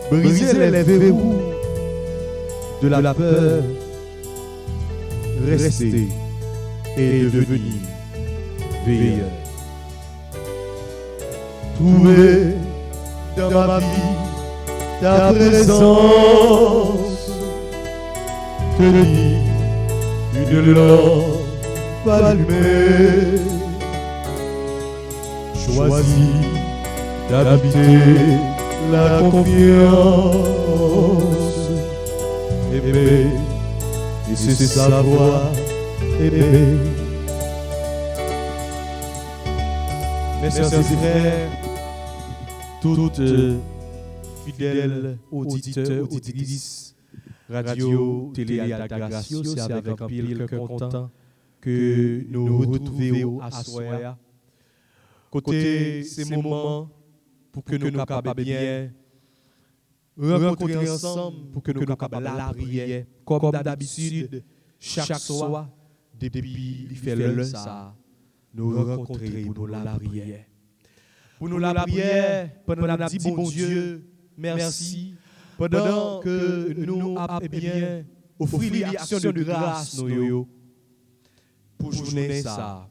briser les verrous de la peur, rester et devenir veilleur. Trouver dans ma vie ta présence, tenir une lampe allumée, choisir d'habiter la confiance, aimer et c'est savoir aimer. Mes sœurs et frères, toutes fidèles auditeurs, auditrices, radio, télé, Altagracia, c'est avec un pile cœur content que nous retrouvons à soir. Côté ces moments pour que nous capables bien rencontrer ensemble, pour que nous capables la prière, comme d'habitude, chaque soir, depuis il fait l'heure ça, nous rencontrer pour nous la prière. Pour nous la prière, pendant qu'on a dit bon Dieu, merci, pendant que nous bien offrir l'action de grâce nous pour journée ça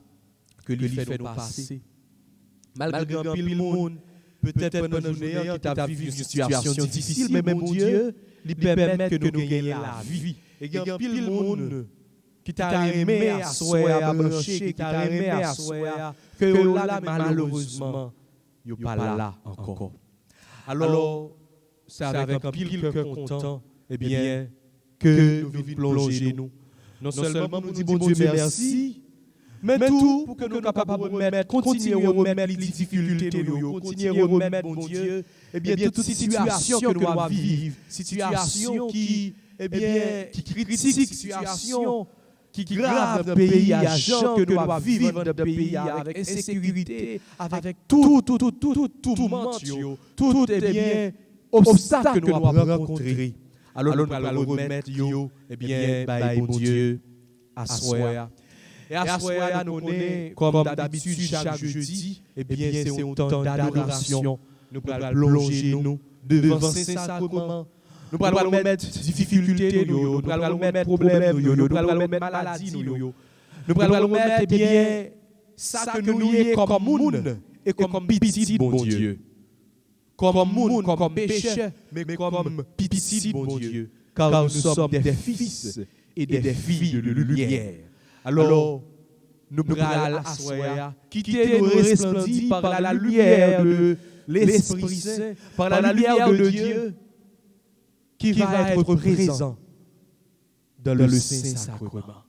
que lui fait nous passer. Malgré un pile monde, peut-être pendant la journée qui t'a vécu une situation difficile, mais mon Dieu, lui permet que nous gagnions la vie. Et il y a un pile monde qui t'a aimé à soir, à brancher, qui t'a aimé à soir, que là malheureusement, il n'est pas là encore. Alors, c'est avec un pile cœur content, eh bien, que nous venons plonger nous. Non seulement nous disons bon Dieu merci, mais tout pour que nous soyons capables de remettre, continuer à remettre les difficultés, continuer à remettre, bon Dieu, eh bien, toute situation que nous devons vivre, situation qui, eh bien, qui critique, situation qui grave dans le pays, à gens que nous devons vivre dans le pays avec insécurité, avec tout eh bien, obstacle que nous avons rencontré. Alors nous allons remettre, eh bien, bon Dieu, à soir. Et à soir, nous connaissons, comme d'habitude, chaque jeudi, eh bien, c'est un temps d'adoration. Nous allons plonger nous devant ces sacrements. Nous allons mettre difficultés, nous allons mettre problèmes, nous allons mettre maladies, nous allons mettre, eh bien, ça que nous y est comme monde et comme petit, bon Dieu. Comme monde, comme péché, mais comme petit, bon Dieu. Car nous sommes des fils et des filles de lumière. Alors, nous allons asseoir, quitter nous resplendir par la lumière de l'Esprit Saint, par la lumière de Dieu, qui va être présent dans le Saint-Sacrement.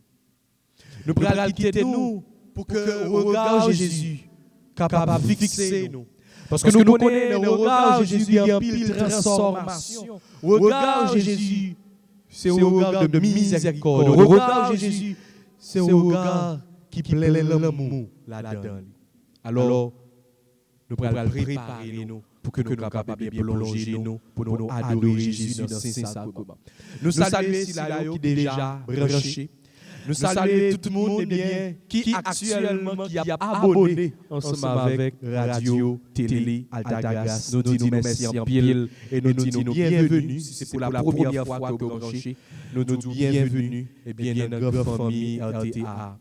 Nous allons quitter nous pour que le regard de Jésus capable de fixer nous. Parce que nous connaissons le regard de Jésus en pile transformation. Le regard de Jésus, c'est un regard de miséricorde. Le regard de Jésus, c'est un regard qui plaît l'amour là-dedans. Alors, nous allons préparer nous pour que nous soyons capables de plonger nous, pour nous adorer Jésus dans le Saint-Sacrement. Nous saluons Silayo qui est déjà branché. Nous saluons tout le monde bien, qui actuellement qui a abonné ensemble avec Radio, Télé, Altagracia. Nous disons merci en pile et nous disons bienvenue. Si c'est pour la première fois que vous branchez, nous disons bienvenue et bien dans notre famille RTA.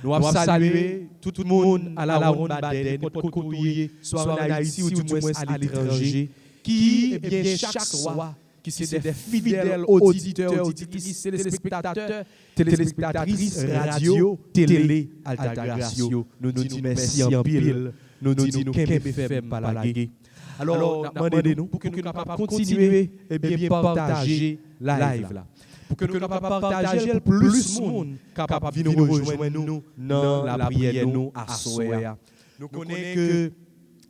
Nous avons salué tout le monde à la ronde Baden, notre courrier, soit en Haïti ou du moins à l'étranger, qui, eh bien, chaque soir, qui sont des fidèles auditeurs, auditrices, téléspectateurs, téléspectatrices, radio, télé, Altagracia. Nous disons merci en pile, nous disons qu'un FM par la guerre. Alors, demandez-nous pour que nous soyons capables de continuer et bien partager live là. Pour que nous soyons capables de partager plus de monde capable de nous rejoindre nous dans la prière nous à soir. Nous connaissons que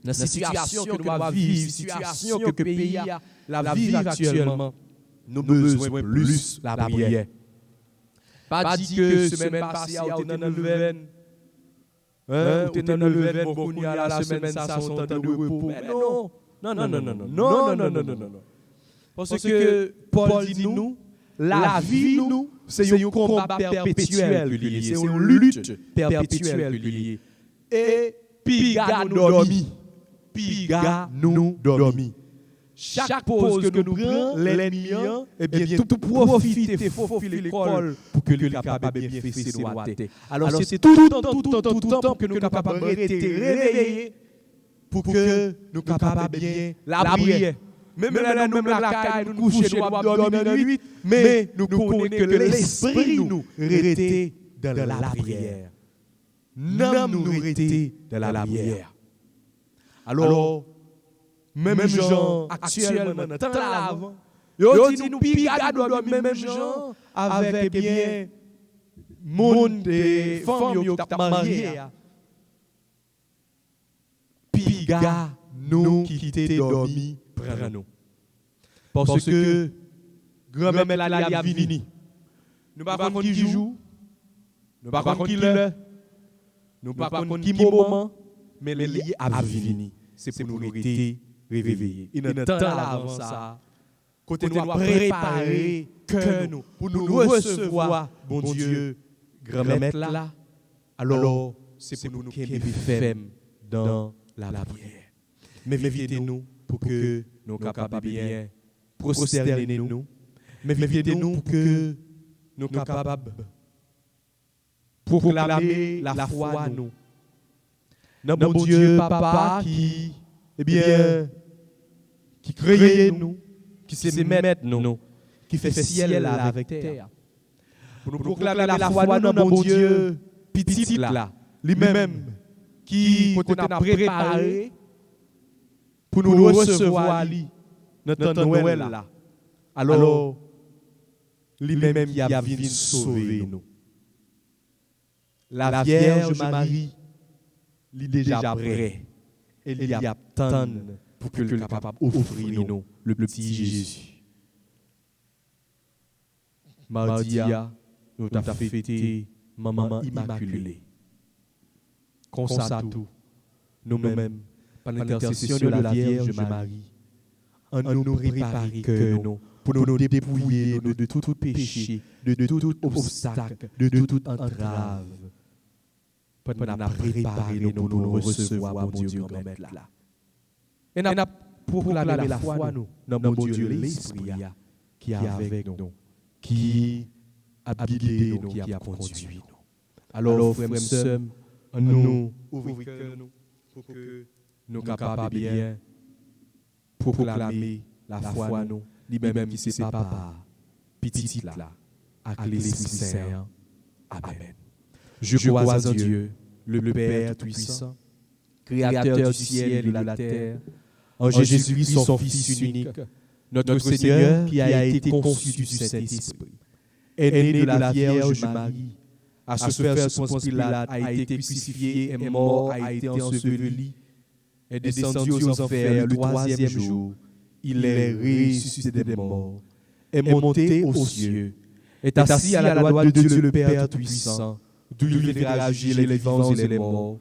dans la situation que nous devons vivre, situation que le pays a la vie actuellement, nous avons besoin plus de la prière. Pas dit que semaine passée, on était dans le veine. On était dans le veine, beaucoup de la semaine, ça sont temps de repos. Non. Parce que Paul dit nous, la vie, nous, c'est un combat perpétuel que lié, c'est une lutte perpétuelle que lié. Et piga nous dormi. chaque pause que nous prenons, l'ennemi, eh bien, tout profite et faufile l'école pour que nous soyons capables de bien faire ses droits. Alors, c'est tout temps que nous sommes capables de rester réveillés pour que nous soyons capables de bien la prière. Même la caille, nous coucher, nous dormir dans la nuit, mais nous connaissons que l'esprit nous rester dans la prière. Nous rester dans la prière. Alors, même gens actuellement, dans temps avant, ils disent nous pigades même gens avec bien monde et femmes qui sont mariées. Piga nous quitter dormi prend nous. Parce que grand-mère elle a fini. Nous pas connait qui joue, nous pas connait qui l'heure, nous pas connait qui moment, mais les liés a fini. C'est pour nous rester réveillés. Il y a un temps avant ça, côté nous préparer cœur nous pour nous recevoir, bon Dieu, grand-mère là. Alors, c'est pour nous qui sommes fermes dans la prière. Mais invitez-nous pour que nous soyons capables de bien prosterner nous. Mais invitez-nous pour que nous soyons capables de proclamer la foi nous. Dans mon Dieu, Papa, qui, eh bien, qui crée nous, qui se met nous, qui fait ciel là avec terre. Pour nous proclamer la foi nous dans mon Dieu, petit là, lui-même, qui a préparé pour nous recevoir notre Noël là. Alors, lui-même qui a venu sauver nous. La Vierge Marie, il est déjà prêt. Elle y attend pour que le capable d'offrir nous le petit Jésus. Mardi, nous avons fêté Maman Immaculée. Comme ça tout, nous-mêmes, par l'intercession de la Vierge Marie, en nous préparer que nous, pour nous dépouiller de tout péché, de tout obstacle, de toute entrave. Pour nous préparer nous pour nous recevoir, mon Dieu, grand-mère là. Et nous proclamer la foi, nous, dans mon Dieu, l'Esprit qui est avec nous, qui a guidé nous, qui a conduit nous. Alors, frères et sœurs, nous ouvrons nous pour que nous soyons capables bien proclamer la foi nous, lui-même qui c'est Papa, petit là, avec l'Esprit Saint. Amen. Je crois en Dieu, le Père Tout-Puissant, Créateur du ciel et de la terre, en Jésus-Christ, son Fils unique, notre Seigneur qui a été conçu du Saint-Esprit, est né de la Vierge Marie, a souffert sous Ponce Pilate, a été crucifié, est mort, a été enseveli, est descendu aux enfers le troisième jour. Il est ressuscité des morts, est monté aux cieux, est assis à la droite de Dieu le Père Tout-Puissant, d'où il viendra juger les vivants et les morts.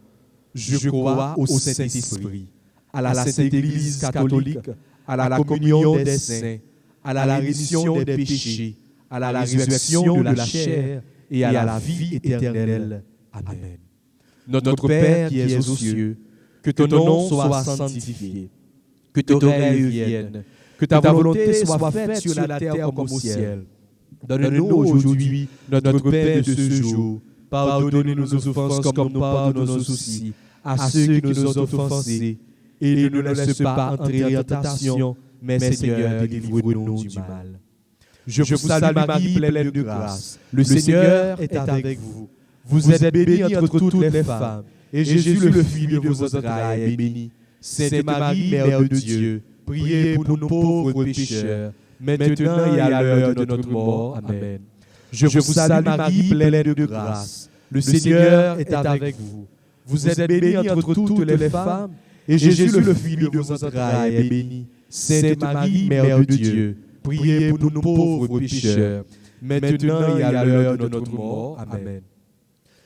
Je crois au Saint-Esprit, à la Sainte Église catholique, à la communion des saints, à la rémission des péchés, à la résurrection de la chair et à la vie éternelle. Amen. Notre Père qui es aux cieux, que ton nom soit sanctifié, que ton règne vienne, que ta volonté soit faite sur la terre comme au ciel. Donne-nous aujourd'hui notre pain de ce jour. Pardonne-nous nos offenses comme nous pardonnons nos soucis à ceux qui nous ont offensés. Et ne nous laisse pas entrer en tentation, mais Seigneur, délivre-nous du mal. Je vous salue Marie, pleine de grâce. Le Seigneur est avec vous. Vous êtes bénie entre toutes les femmes. Et Jésus, le fruit de vos entrailles, est béni. Sainte Marie, Mère de Dieu, priez pour nous pauvres pécheurs, maintenant et à l'heure de notre mort. Amen. Je vous salue Marie, pleine de grâce. Le Seigneur est avec vous. Vous êtes bénie entre toutes les femmes. Et Jésus, le fruit de vos entrailles, est béni. Sainte Marie, Mère de Dieu, priez pour nous pauvres pécheurs, maintenant et à l'heure de notre mort. Amen.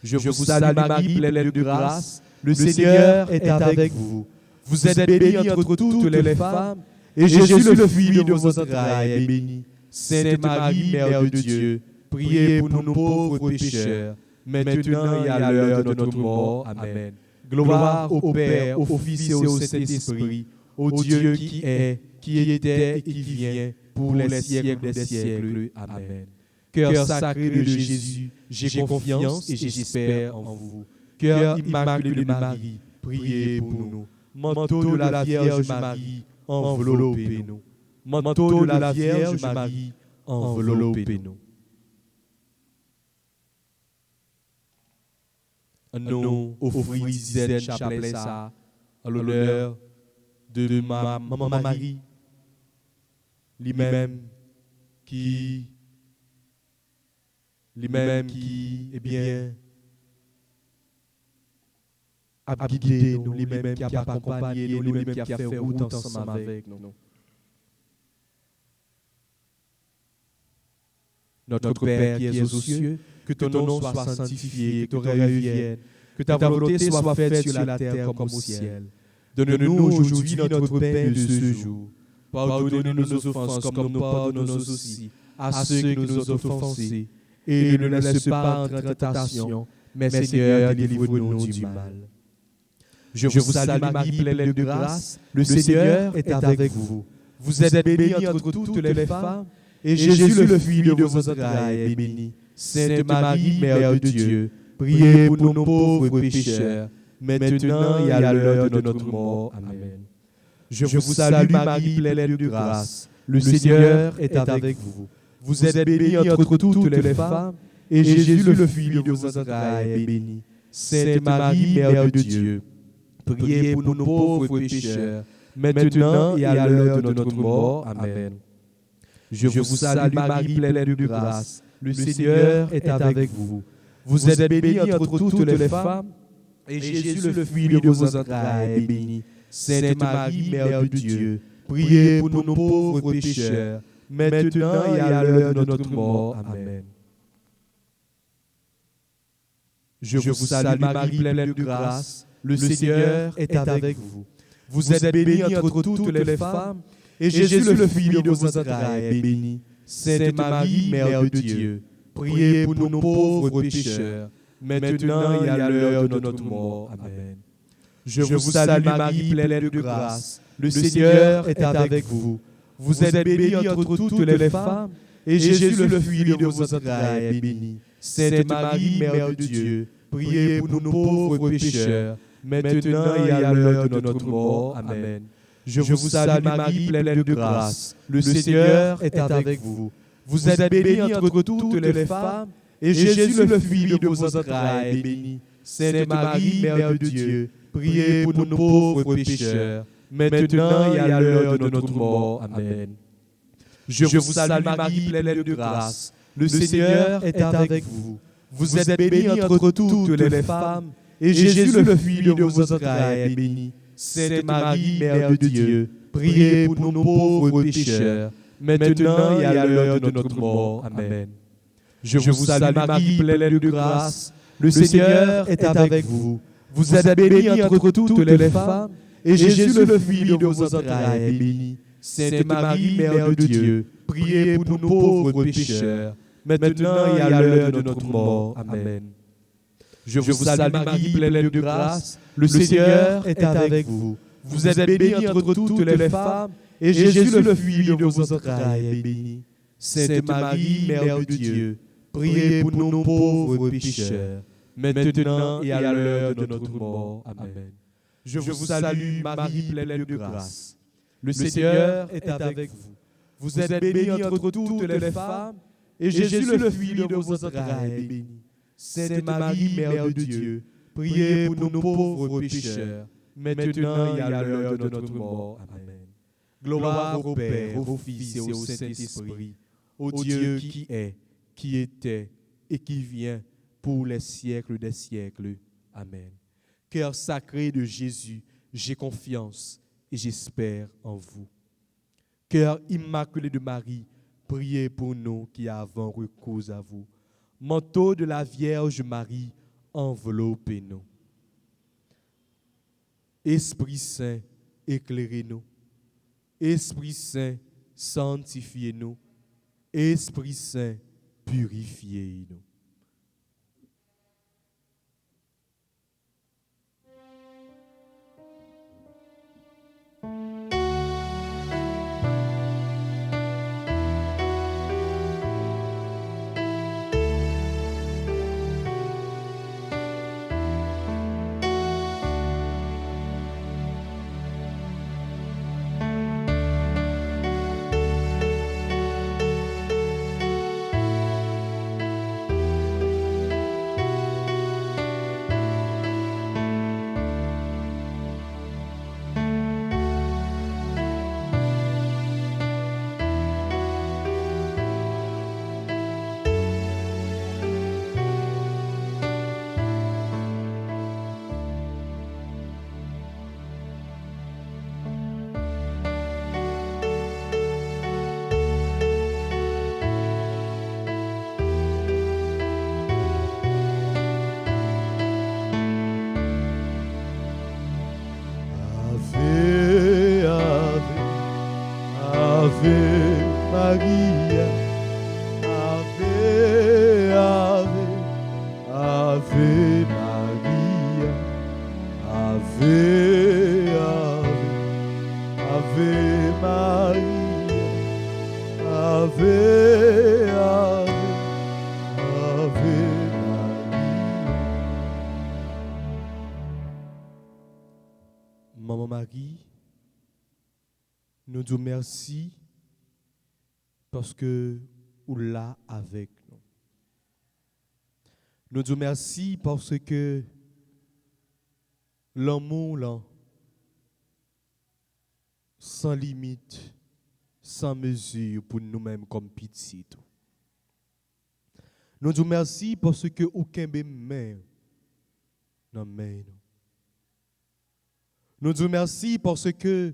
Je vous salue Marie, pleine de grâce. Le Seigneur est avec vous. Vous êtes bénie entre toutes les femmes. Et Jésus, le fruit de vos entrailles, est béni. Sainte Marie, Mère de Dieu, priez pour nous pauvres pécheurs, maintenant et à l'heure de notre mort. Amen. Gloire au Père, au Fils et au Saint-Esprit, au Dieu qui est, qui était et qui vient, pour les siècles des siècles. Amen. Cœur sacré de Jésus, j'ai confiance et j'espère en vous. Cœur immaculé de Marie, priez pour nous. Manteau de la Vierge Marie, enveloppez-nous. Manteau de la Vierge Marie, enveloppez-nous. Nous offrons dizaines chapelet ça à l'honneur de ma maman Marie, lui-même qui, eh bien, a guidé nous, lui-même qui a accompagné nous, lui-même qui a fait route ensemble avec nous. Notre Père qui es aux cieux, que ton nom soit sanctifié, que ton règne vienne, que ta volonté soit faite sur la terre comme au ciel. Donne-nous aujourd'hui notre pain de ce jour. Pardonne-nous nos offenses comme nous pardonnons aussi à ceux qui nous ont offensés. Et ne nous laisse pas entrer en tentation, mais Seigneur, délivre-nous du mal. Je vous salue Marie, pleine de grâce, le Seigneur est avec vous. Vous êtes bénie entre toutes les femmes, et Jésus, le fruit de vos entrailles, est béni. Sainte Marie, Mère de Dieu, priez pour nous pauvres pécheurs, maintenant et à l'heure de notre mort. Amen. Je vous salue Marie, pleine de grâce, le Seigneur est avec vous. Vous êtes bénie entre toutes les femmes, et Jésus, le fruit de vos entrailles, est béni. Sainte Marie, Mère de Dieu, priez pour nous pauvres pécheurs, maintenant et à l'heure de notre mort. Amen. Je vous salue Marie, pleine de grâce, le Seigneur est avec vous. Vous êtes bénie entre toutes les femmes, et Jésus, le fruit de vos entrailles, est béni. Sainte Marie, Mère de Dieu, priez pour nous pauvres pécheurs, maintenant et à l'heure de notre mort. Amen. Je vous salue Marie, pleine de grâce, le Seigneur est avec vous. Vous êtes bénie entre toutes les femmes, et Jésus, le fruit de vos entrailles, est béni. Sainte Marie, Mère de Dieu, priez pour nous pauvres pécheurs, maintenant et à l'heure de notre mort. Amen. Je vous salue Marie, pleine de grâce, le Seigneur est avec vous. Vous êtes bénie entre toutes les femmes, et Jésus, le fruit de vos entrailles, est béni. Sainte Marie, Mère de Dieu, priez pour nous pauvres pécheurs, maintenant et à l'heure de notre mort. Amen. Je vous salue Marie, pleine de grâce, le Seigneur est avec vous. Vous êtes bénie entre toutes les femmes, et Jésus, le fruit de vos entrailles, est béni. Sainte Marie, Mère de Dieu, priez pour nous pauvres pécheurs, maintenant et à l'heure de notre mort. Amen. Je vous salue Marie, pleine de grâce, le Seigneur est avec vous. Vous êtes bénie entre toutes les femmes, et Jésus, le fruit de vos entrailles, est béni. Sainte Marie, Mère de Dieu, priez pour nous pauvres pécheurs, maintenant et à l'heure de notre mort. Amen. Je vous salue Marie, pleine de grâce, le Seigneur est avec vous. Vous êtes bénie entre toutes les femmes, et Jésus, le fruit de vos entrailles, est béni. Sainte Marie, Mère de Dieu, priez pour nous pauvres pécheurs, maintenant et à l'heure de notre mort. Amen. Je vous salue Marie, pleine de grâce, le Seigneur est avec vous. Vous êtes bénie entre toutes les femmes, et Jésus, le fruit de vos entrailles, est béni. Sainte Marie, Mère de Dieu, priez pour nous pauvres pécheurs, maintenant et à l'heure de notre mort. Amen. Je vous salue Marie, pleine de grâce. Le Seigneur est avec vous. Vous êtes bénie entre toutes les femmes, et Jésus, le fruit de vos entrailles, est béni. Sainte Marie, Mère de Dieu, priez pour nous pauvres pécheurs, maintenant et à l'heure de notre mort. Amen. Gloire au Père, au Fils et au Saint-Esprit, au Dieu qui est, qui était et qui vient pour les siècles des siècles. Amen. Cœur sacré de Jésus, j'ai confiance et j'espère en vous. Cœur immaculé de Marie, priez pour nous qui avons recours à vous. Manteau de la Vierge Marie, enveloppez-nous. Esprit Saint, éclairez-nous. Esprit Saint, sanctifiez-nous. Esprit Saint, purifiez-nous. Maria, Ave, Ave, Ave Maria, Ave, Ave, Ave Maria, Ave, Ave, Ave Maria. Maman Marie, nous disons merci parce que vous là avec nous. Nous disons merci parce que l'amour là, sans limite, sans mesure pour nous-mêmes comme petits. Nous disons merci parce que aucun main dans main. Nous disons merci parce que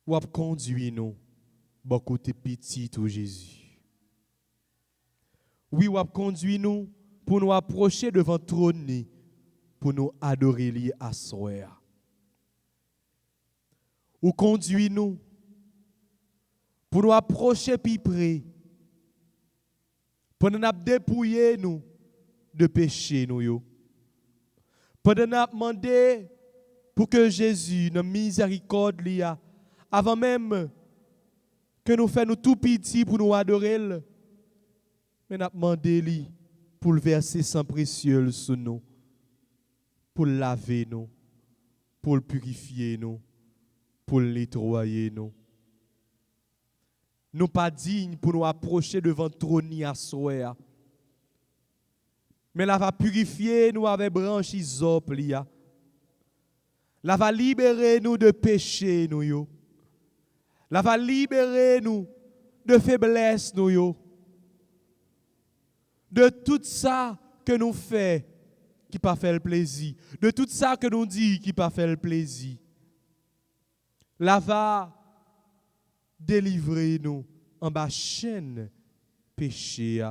vous avez conduit nous bon côté petit au Jésus. Oui, vous avez conduit nous pour nous approcher devant le trône, pour nous adorer lui à soir. Vous conduit nous pour nous approcher plus près, pour nous dépouiller nous de péché nous. Pour nous demander pour que Jésus, notre miséricorde, avant même que nous fassions tout petit pour nous adorer, mais nous demandé pour le verser sang précieux sur nous, pour le laver nous, pour le purifier nous, pour le nettoyer nous. Nous pas dignes pour nous approcher devant le trône à soir. Mais la va purifier nous avec branches isop lia. La va libérer nous de péché nous yo. La va libérer nous de faiblesse nous yo. De tout ça que nous fait qui pas fait le plaisir, de tout ça que nous dit qui pas fait le plaisir. La va délivrer nous en bas chaîne péché.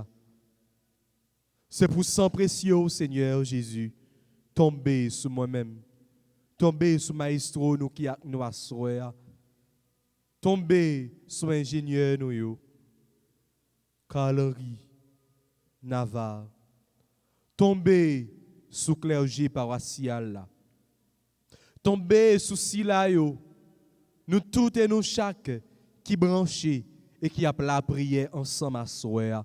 C'est pour sang précieux, Seigneur Jésus, tomber sur moi-même, tomber sur maestro nous qui a nous assoir, tomber sur ingénieur nous yo, Carlerie, Navarre, tomber sous clergé paroissial là, tomber sous Sila yo, nous tous et nous chaque qui branchés et qui a la prière ensemble à soir.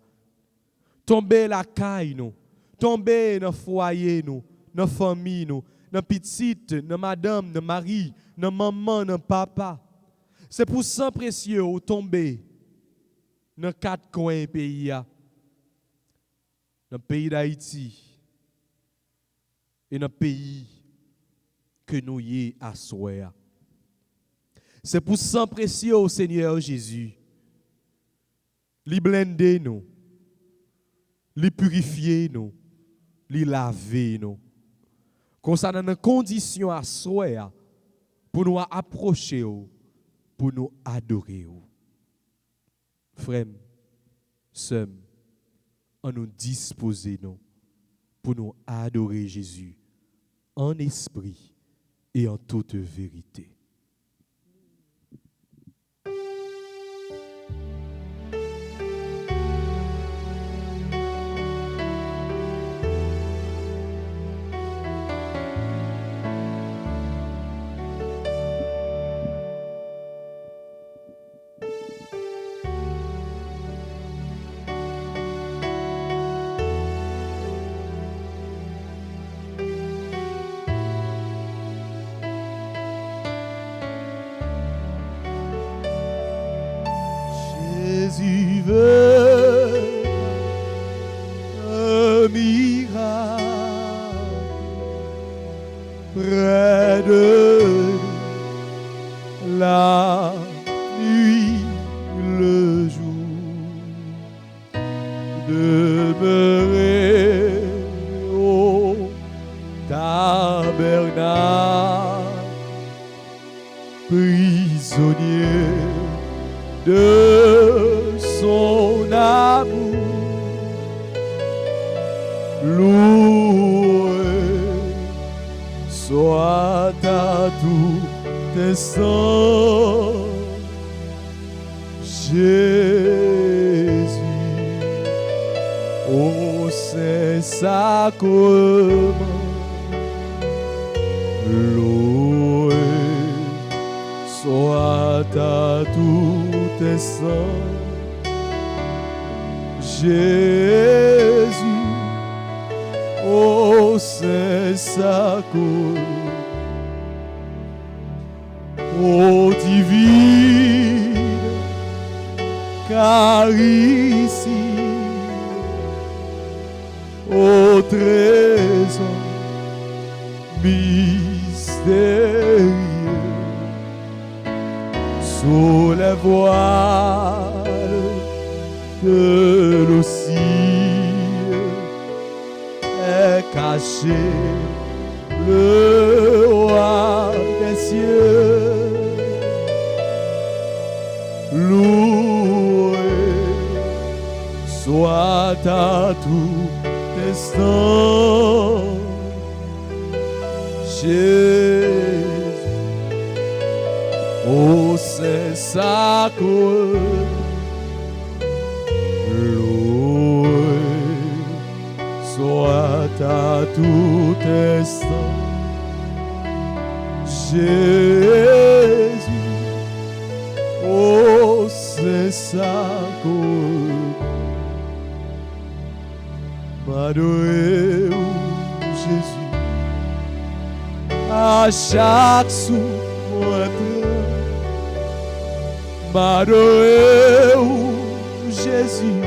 Tomber la caille nous, tomber dans le foyer nous, dans la famille nous, dans petite, dans madame, dans mari, dans maman, dans papa. C'est pour sang précieux ou tomber dans quatre coins pays, dans le pays d'Haïti et dans le pays que nous y à soir. C'est pour sang précieux au Seigneur Jésus. Li blender nous. Li purifier nous, li laver nous. Comme ça, dans une condition à soi pour nous approcher, pour nous adorer. Frères, sœurs, on nous disposer nous pour nous adorer Jésus en esprit et en toute vérité. Jésus veut un miracle près de la nuit, le jour, demeurer au tabernacle, prisonnier de son amour, loué soit à tout instant Jésus, oh c'est sacrement, loué soit à tout instant, Jésus, oh c'est sacrement, ô divine, car ici, ô trésor mystérieux, sous les voiles de l'océan est caché le roi des cieux. Loué soit à tout instant, Jésus, oh c'est sacré, loué soit à tout instant, Jésus, oh c'est sacré, m'adorer Jésus, à chaque souffle m'adorer Jésus,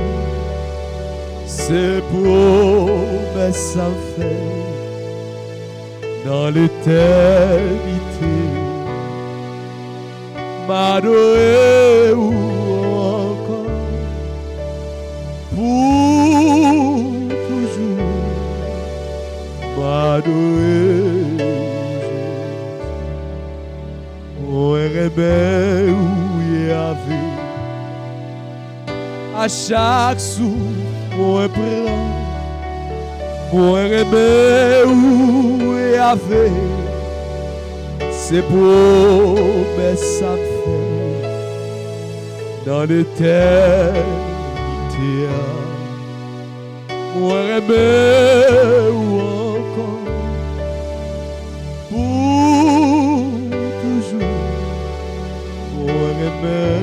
c'est promesses à faire dans l'éternité, m'adorer encore pour toujours, m'adorer oh rebelle à chaque souffle, moi prends, moi remets où et avec, c'est promesses à faire dans l'éternité. Moi remets où encore pour toujours, moi remets.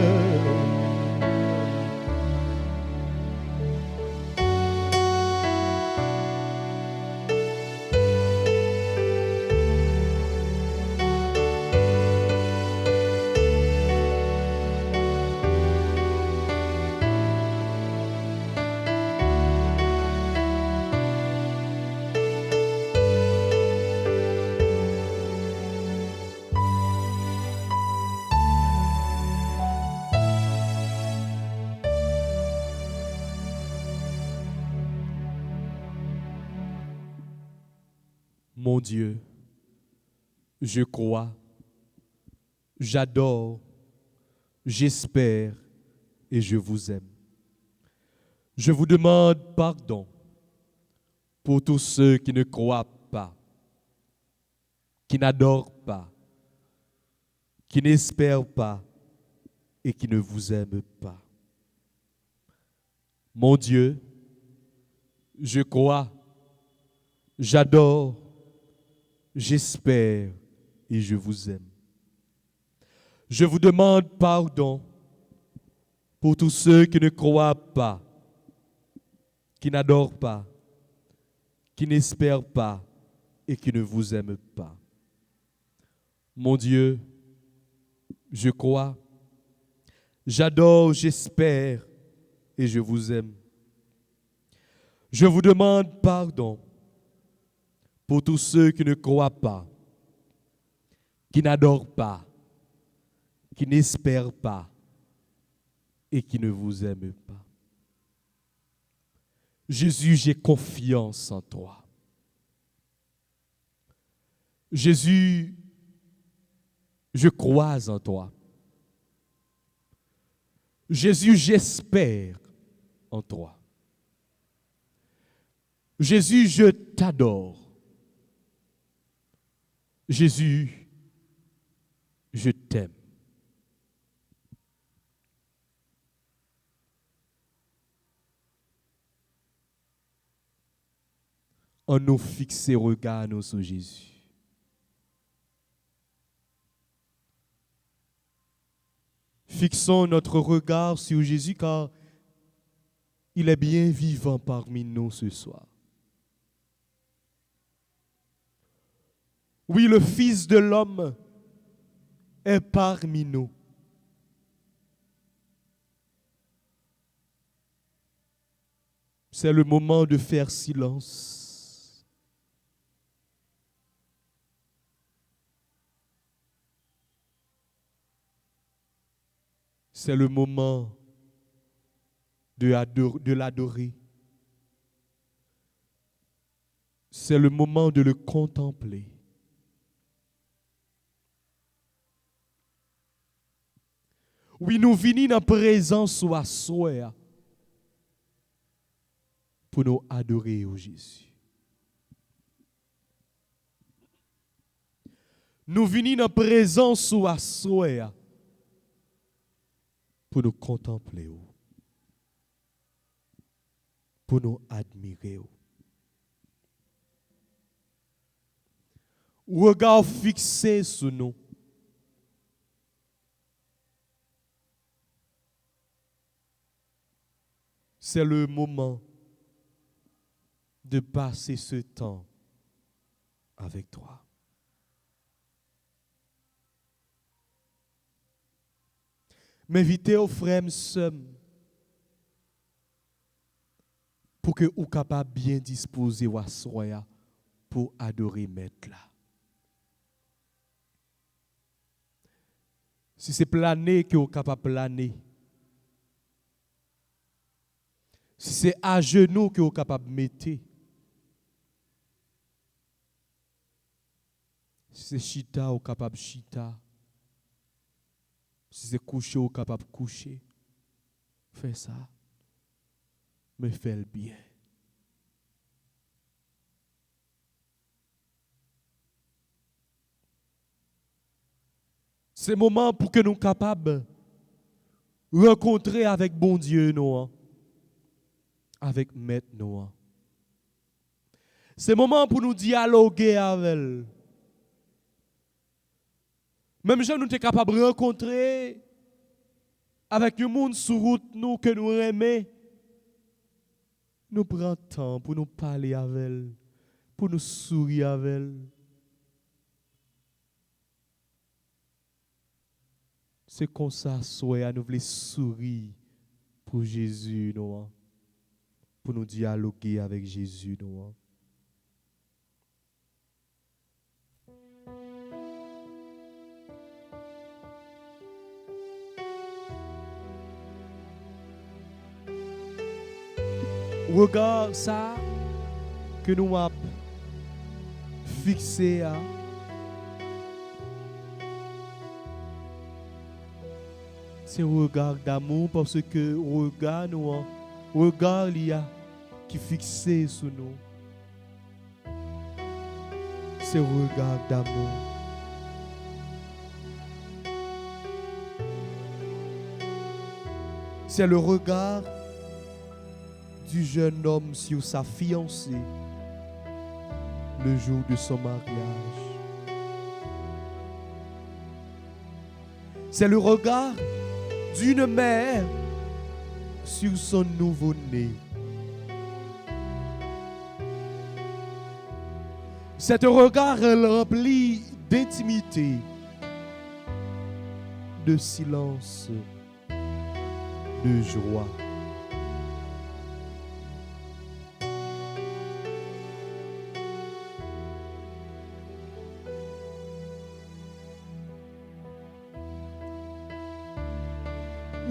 Mon Dieu, je crois, j'adore, j'espère et je vous aime. Je vous demande pardon pour tous ceux qui ne croient pas, qui n'adorent pas, qui n'espèrent pas et qui ne vous aiment pas. Mon Dieu, je crois, j'adore, j'espère et je vous aime. Je vous demande pardon pour tous ceux qui ne croient pas, qui n'adorent pas, qui n'espèrent pas et qui ne vous aiment pas. Mon Dieu, je crois, j'adore, j'espère et je vous aime. Je vous demande pardon pour tous ceux qui ne croient pas, qui n'adorent pas, qui n'espèrent pas et qui ne vous aiment pas. Jésus, j'ai confiance en toi. Jésus, je crois en toi. Jésus, j'espère en toi. Jésus, je t'adore. Jésus, je t'aime. en nous fixer regard nous sur Jésus. Fixons notre regard sur Jésus car il est bien vivant parmi nous ce soir. Oui, le Fils de l'homme est parmi nous. C'est le moment de faire silence. C'est le moment de l'adorer. C'est le moment de le contempler. Oui, nous venons dans la présence ou à soi pour nous adorer au Jésus. Nous venons dans la présence ou à soi pour nous contempler, pour nous admirer. Regard fixé sur nous. C'est le moment de passer ce temps avec toi. M'inviter aux frères pour que vous capable bien disposer à soi pour adorer Maître là. Si c'est planer que vous capable planer. Si c'est à genoux que vous capable mettre. Si c'est chita, vous capable chita. Si c'est coucher, vous capable coucher. Fais ça. Mais fais-le bien. C'est le moment pour que nous soyons capables de rencontrer avec bon Dieu, nous, avec Maître nous. C'est le moment pour nous dialoguer avec elle. Même si nous sommes capables de rencontrer avec le monde sur route nous que nous aimons, nous prenons temps pour nous parler avec elle, pour nous sourire avec elle. C'est comme ça, soit nous voulons sourire pour Jésus, nous, pour nous dialoguer avec Jésus, nous. Regarde ça que nous avons fixé à. C'est un regard d'amour parce que regard nous, regard qui est fixé sur nous. C'est un regard d'amour. C'est le regard du jeune homme sur sa fiancée le jour de son mariage. C'est le regard d'une mère sur son nouveau-né. Cet regard rempli d'intimité, de silence, de joie.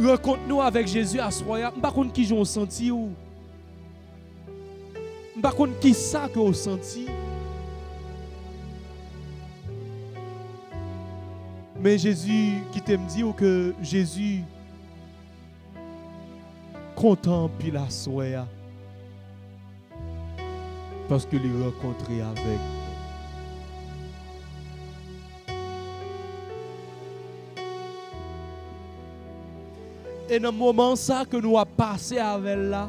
Rencontre-nous avec Jésus à soi. Je ne sais pas qui j'ai senti ou. Je ne sais pas qui ça que vous senti. Mais Jésus qui t'aime dit que Jésus contemple la soya parce que les rencontrer avec. Et dans le moment ça que nous avons passé avec là,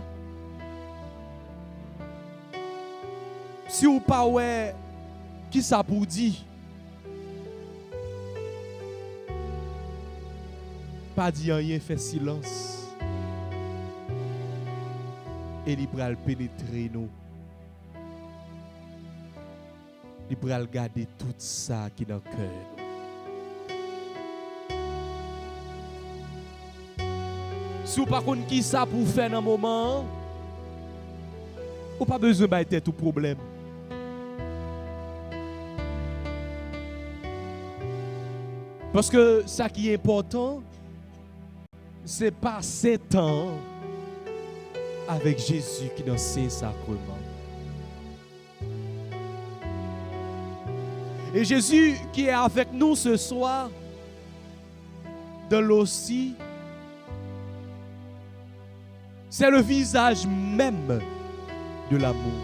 Si ou pas ouais, qui ça pour dire? Pas dire rien, fait silence. Et il va pénétrer nous. Il va garder tout ça qui est dans le cœur. Si vous ne savez pas qui ça pour faire dans un moment, vous n'avez pas besoin de tout problème. Parce que ça qui est important, c'est passer temps avec Jésus qui est dans ses sacrements. Et Jésus qui est avec nous ce soir, dans l'hostie, c'est le visage même de l'amour.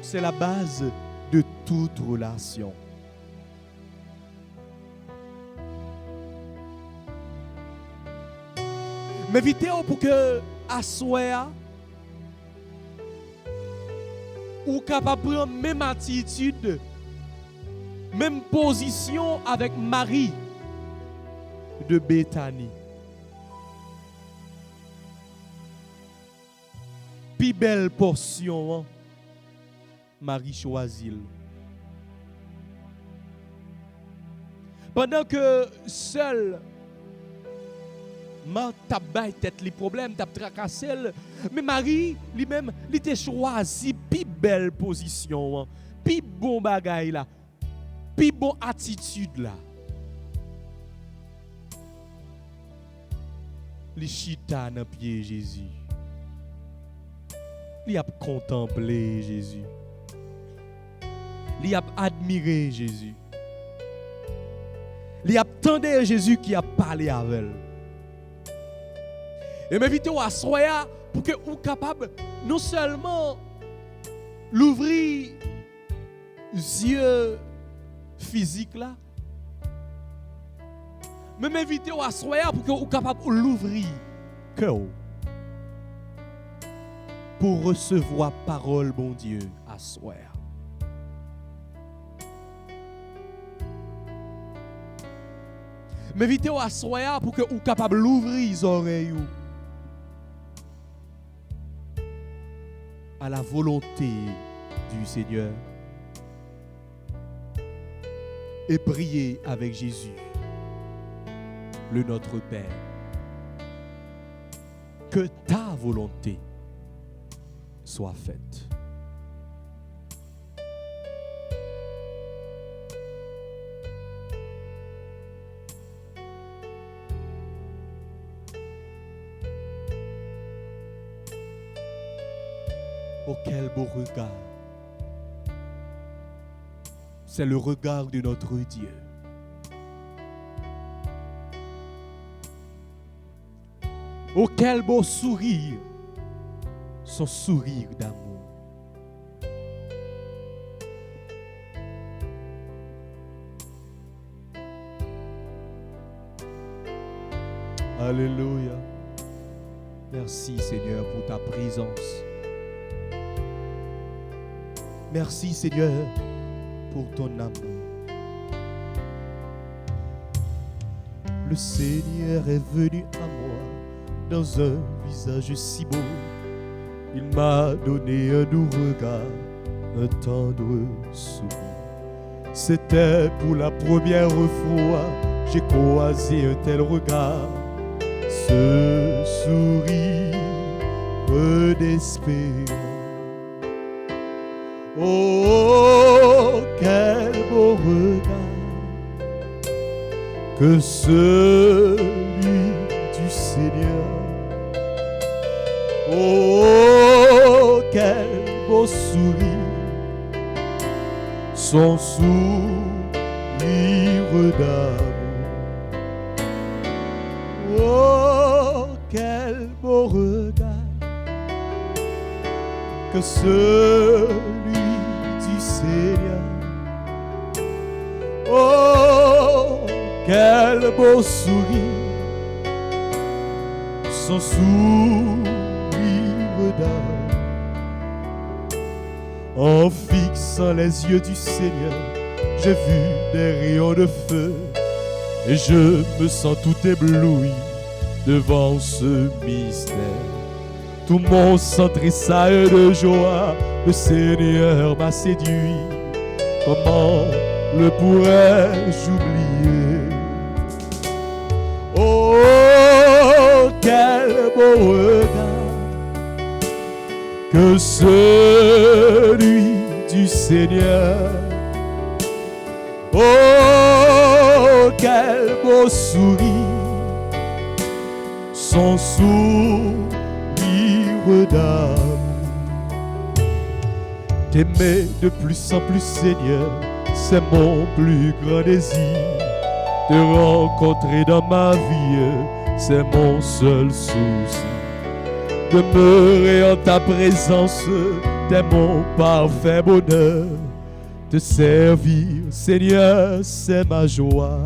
C'est la base de toute relation. M'invitez pour que à soir ou capable de prendre même attitude, même position avec Marie de Béthanie. Plus belle portion, Marie choisit. Pendant que seul t'as baillé tête les problèmes, t'as tracassé, mais Marie lui-même, il t'a choisi plus belle position, plus bon bagay là, plus bon attitude là. Les chita dans pied Jésus. Il a contemplé Jésus. Il a admiré Jésus. Il a attendu Jésus qui a parlé avec elle. Et m'invite à soya pour que vous capable non seulement l'ouvrir les yeux physiques là, mais m'invite à soya pour que vous capable l'ouvrir cœur pour recevoir parole bon Dieu à soya. M'invite à soya pour que vous capable l'ouvrir les oreilles à la volonté du Seigneur et prier avec Jésus, le Notre Père. Que ta volonté soit faite. Oh, quel beau regard. C'est le regard de notre Dieu. Oh, quel beau sourire. Son sourire d'amour. Alléluia. Merci Seigneur pour ta présence. Merci Seigneur pour ton amour. Le Seigneur est venu à moi dans un visage si beau. Il m'a donné un doux regard, un tendre sourire. C'était pour la première fois, j'ai croisé un tel regard. Ce sourire d'espérance. Oh, quel beau regard que celui du Seigneur. Oh, quel beau sourire, son sourire d'amour. Oh, quel beau regard que celui du Seigneur. Oh, quel beau sourire, son sourire d'amour. En fixant les yeux du Seigneur, j'ai vu des rayons de feu et je me sens tout ébloui devant ce mystère. Tout mon sang tressaille de joie, le Seigneur m'a séduit. Comment le pourrais-je oublier? Oh, quel beau regard que celui du Seigneur. Oh, quel beau sourire, son sourire d'amour. T'aimer de plus en plus, Seigneur, c'est mon plus grand désir. Te rencontrer dans ma vie, c'est mon seul souci. Demeurer en ta présence, t'es mon parfait bonheur. Te servir, Seigneur, c'est ma joie.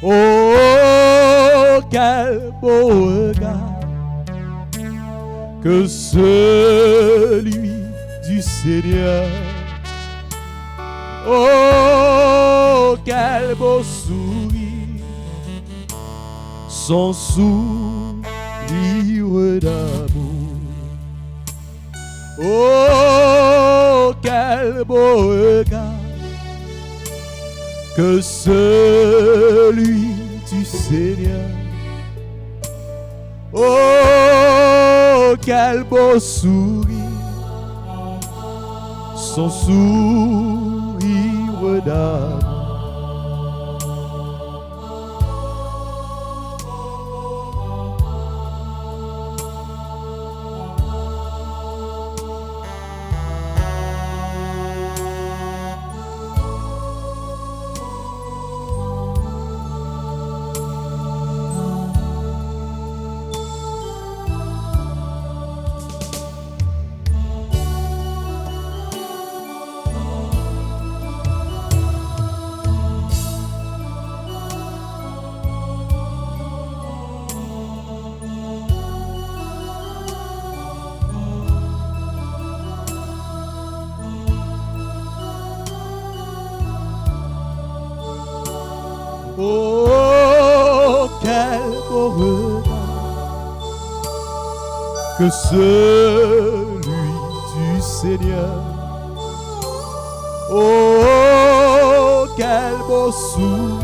Oh, quel beau regard que celui du Seigneur. Oh, quel beau sourire, son sourire d'amour. Oh, quel beau regard que celui du Seigneur. Oh, quel beau sourire, son sourire d'amour. Oh, quel beau regard que celui du Seigneur. Oh, quel beau sourire,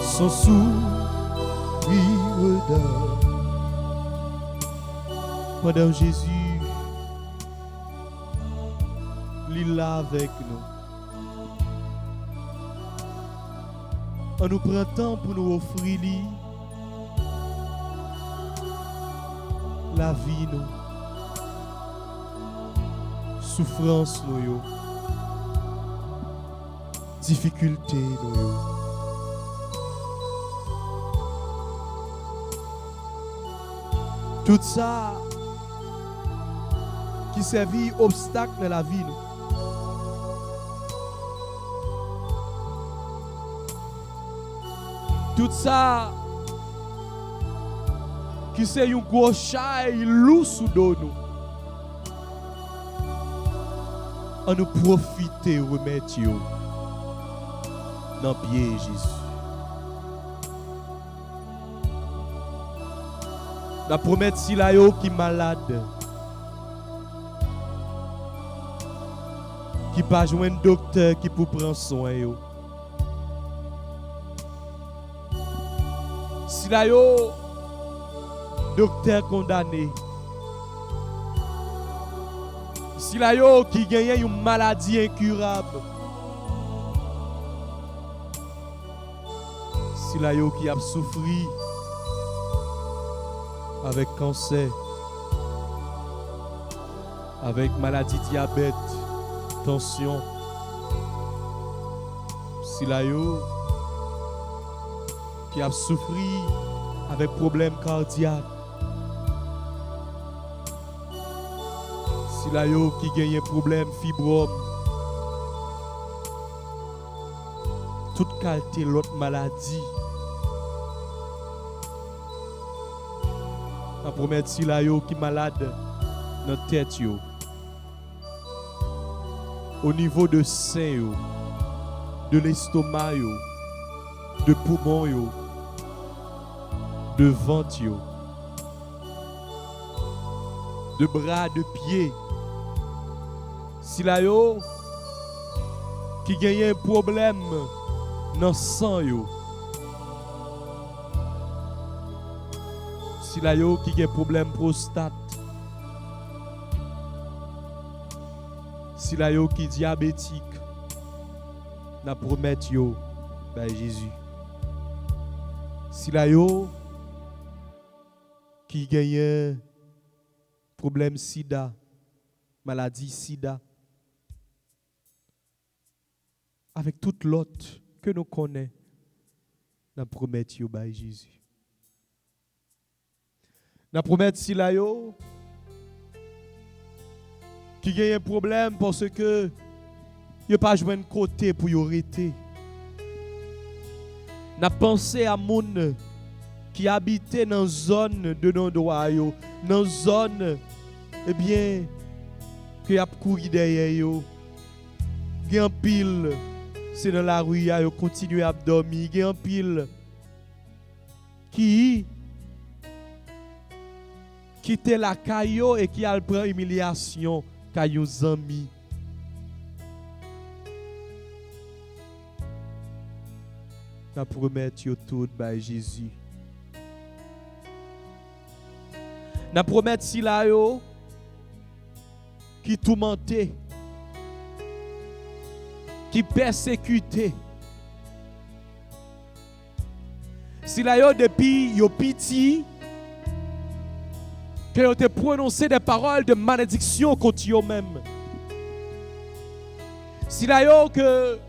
son sourire d'amour. Pendant Jésus, il est là avec nous. On nous prend temps pour nous offrir la vie, nous. Souffrance, nous. Difficulté, nous. Tout ça qui servit obstacle dans la vie, nous. Tout ça qui c'est un gros chat et loup sous dos nous. On nous profiter remettre dans pied Jésus. La promesse si la yo qui malade, qui pas joindre docteur qui pour prendre soin yo. Si la yo docteur condamné, si la yo qui gagne une maladie incurable, si la yo qui a souffert avec cancer, avec maladie diabète, tension, si la yo qui a souffert avec problème cardiaque, si la yo qui gagne problème fibrome, toute qualité l'autre maladie, la promesse si la yo qui malade, dans la tête, au niveau de sein, de l'estomac, de poumon, de ventre, de bras, de pieds. Si là yo qui gagne un problème dans le sang, si là yo qui gagne un problème prostate, si là yo qui diabétique, n'a promet yo by Jésus. Si là yo qui gagne problème sida, maladie sida, avec toute l'autre que nous connaissons, n'a promet yo by Jésus. N'a promet si là yo qui gagne un problème parce que il pas joué un côté pour y arrêter. N'a pensé à moun qui habitait dans zone de non-droit, dans zone eh bien que y a couru derrière yo. Gen pile c'est dans la rue yo continue à dormir, gen pile qui quitte la caillou et qui a prend humiliation caillou zami. Na promettre yo tout by Jésus. Na promettre si la yo qui tourmenté, qui persécuté. Si la yo depuis yo petit que yo te prononcé des paroles de malédiction contre yo même. Si la yo que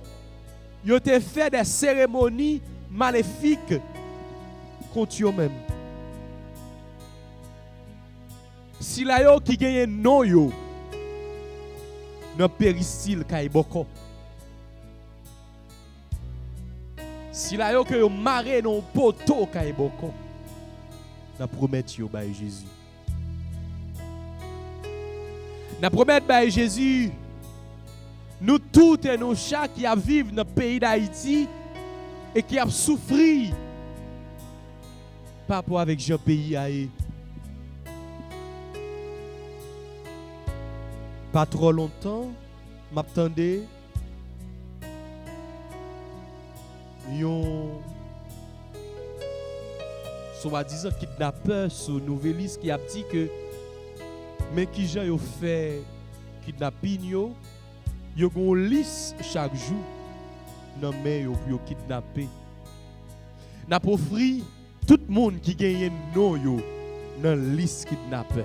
yo te fait des cérémonies maléfiques contre yo même. Si la yo qui gagne non yo dans péristyle kaiboko. Si la yo que yo maré non poteau kaiboko. Na promet yo by Jésus. Na promet by Jésus. Nous tous et nous chaque qui a vivre dans le pays d'Haïti et qui a souffert par rapport avec Jean pays aïe. Pas trop longtemps, m'attendais yon soi-disant kidnappeur sur Nouvelis qui a dit que mais qui gens yo fait kidnapping yo gon liste chaque jour nan men yo pour kidnapper. N'a offri tout le monde qui gagne non yo dans liste kidnappeur.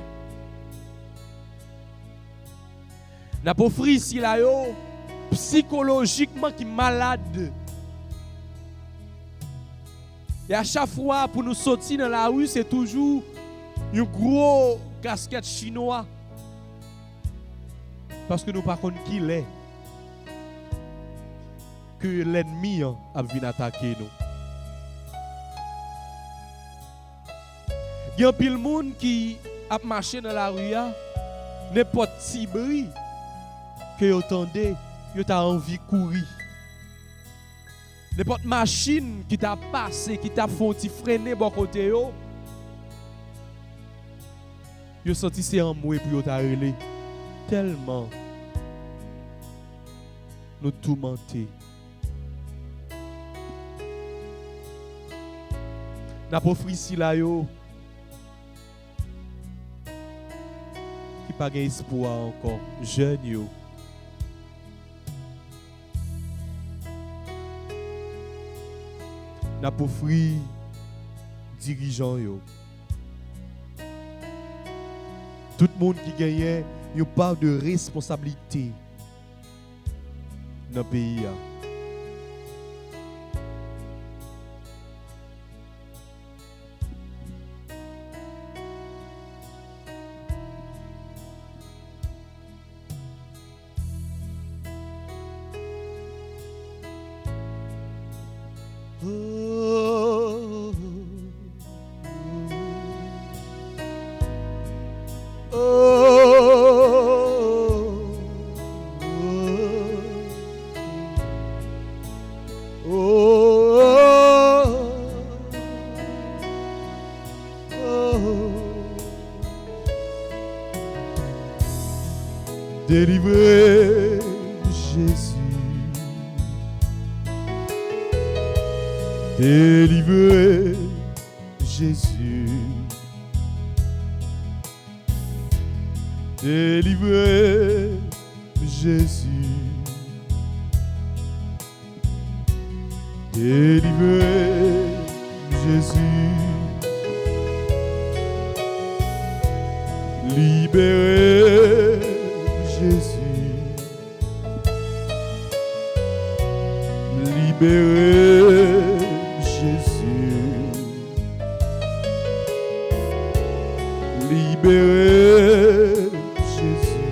N'a offri si la yo psychologiquement qui malade. Et à chaque fois pour nous sortir dans la rue, c'est toujours un gros casquette chinois. Parce que nous ne savons pas qui l'est. Que l'ennemi a venu attaquer nous. Il y a un pile monde qui a marché dans la rue, n'importe si bruit que vous entendez, vous avez envie de courir. N'importe machine qui t'a passé, qui t'a fait freiner bon côté, vous senti c'est en moué pour vous relé. Tellement nous tourmenter. N'a pas offert si la yo qui pas gain espoir encore, jeune yo. N'a pas offert dirigeant yo. Tout le monde qui gagne une part de responsabilité dans le pays. Oh, Délivré, Jésus. Délivré, Jésus. Délivré, Jésus. Délivré, Jésus. Libéré, Jésus. Libéré, Jésus. Libéré, Jésus.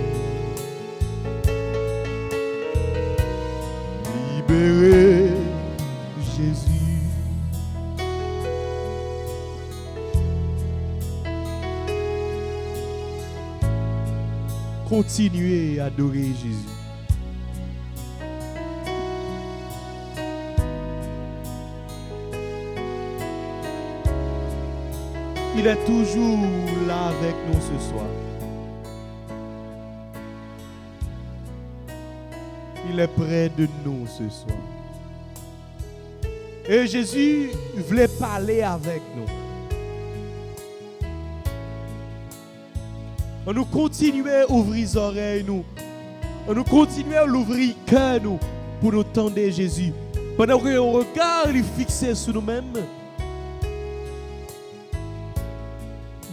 Libéré, Jésus. Continuez à adorer Jésus. Il est toujours là avec nous ce soir. Il est près de nous ce soir. Et Jésus voulait parler avec nous. On nous continue à ouvrir les oreilles, nous. On nous continue à l'ouvrir le cœur, nous, pour nous tendre Jésus. Pendant que on regarde, il fixé sur nous-mêmes,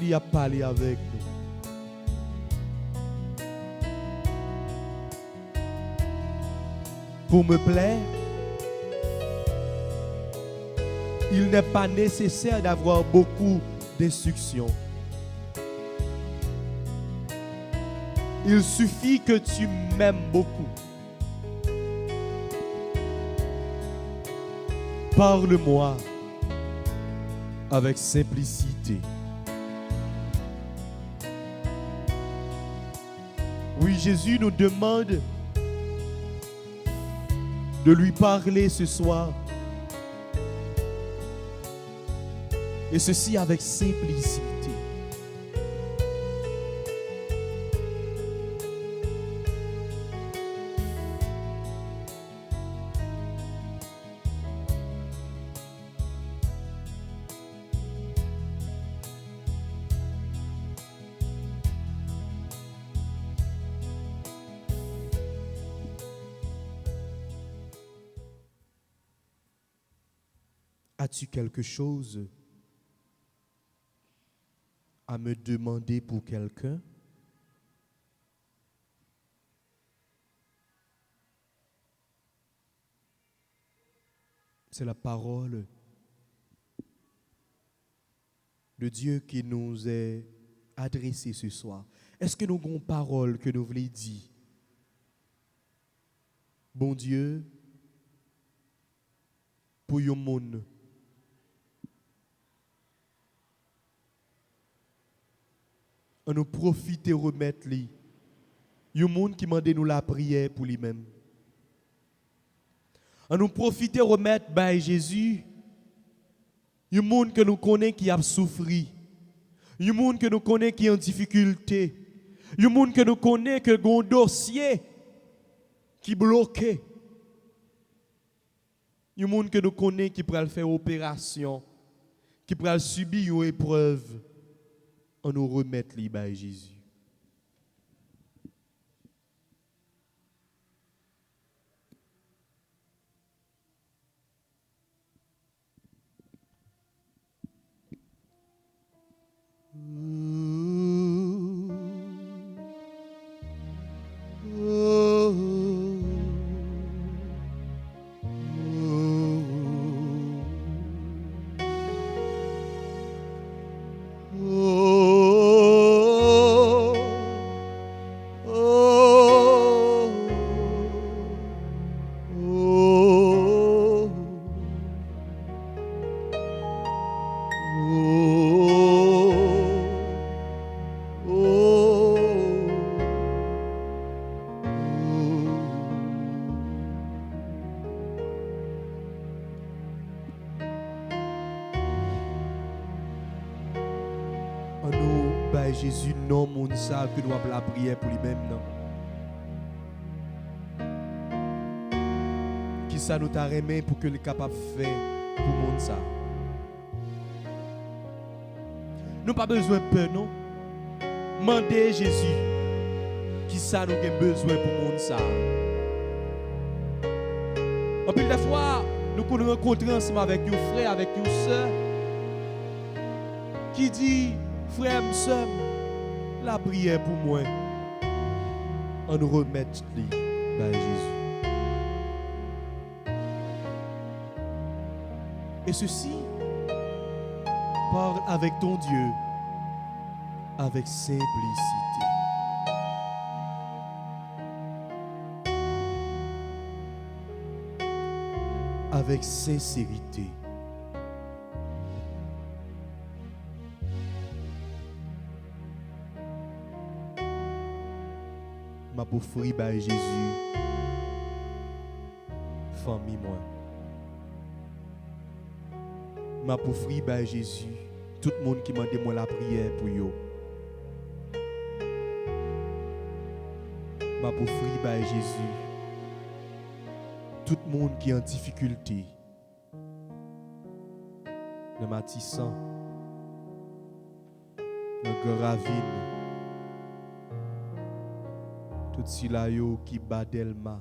il a parlé avec nous. Pour me plaire, il n'est pas nécessaire d'avoir beaucoup d'instructions. Il suffit que tu m'aimes beaucoup. Parle-moi avec simplicité. Oui, Jésus nous demande de lui parler ce soir. Et ceci avec simplicité. As-tu quelque chose à me demander pour quelqu'un? C'est la parole de Dieu qui nous est adressée ce soir. Est-ce que nous avons une parole que nous voulons dire? Bon Dieu, pour le monde, on nous profite et remettre lui. Il y a un monde qui demande nous la prière pour lui-même. On nous profite et remettre by Jésus. Il y a un monde que nous connaissons qui a souffert. Il y a un monde que nous connaissons qui est en difficulté. Il y a un monde que nous connaissons qui a un dossier qui est bloqué. Il y a un monde que nous connaissons qui peut faire opération, qui peut subir une épreuve. On nous remettre les by Jésus. Oh Jésus non monde ça que doit la prière pour lui-même non. Qui ça nous t'a remis pour que le capable faire pour monde ça. Nous pas besoin de peur non. Mandez Jésus qui ça nous avons besoin pour monde ça. En plus des fois, nous pouvons rencontrer ensemble avec nos frères, avec nos sœurs qui dit frère, sœur, la prière pour moi, on nous remet par Jésus. Et ceci, parle avec ton Dieu, avec simplicité. Avec sincérité. Ma pauvre par Jésus, famille moi. Ma pauvre par Jésus, tout le monde qui m'a demandé moi la prière pour yo. Ma pauvre par Jésus, tout le monde qui est en difficulté. Dans Matissan, dans Garavine, tout cela qui bat Delma,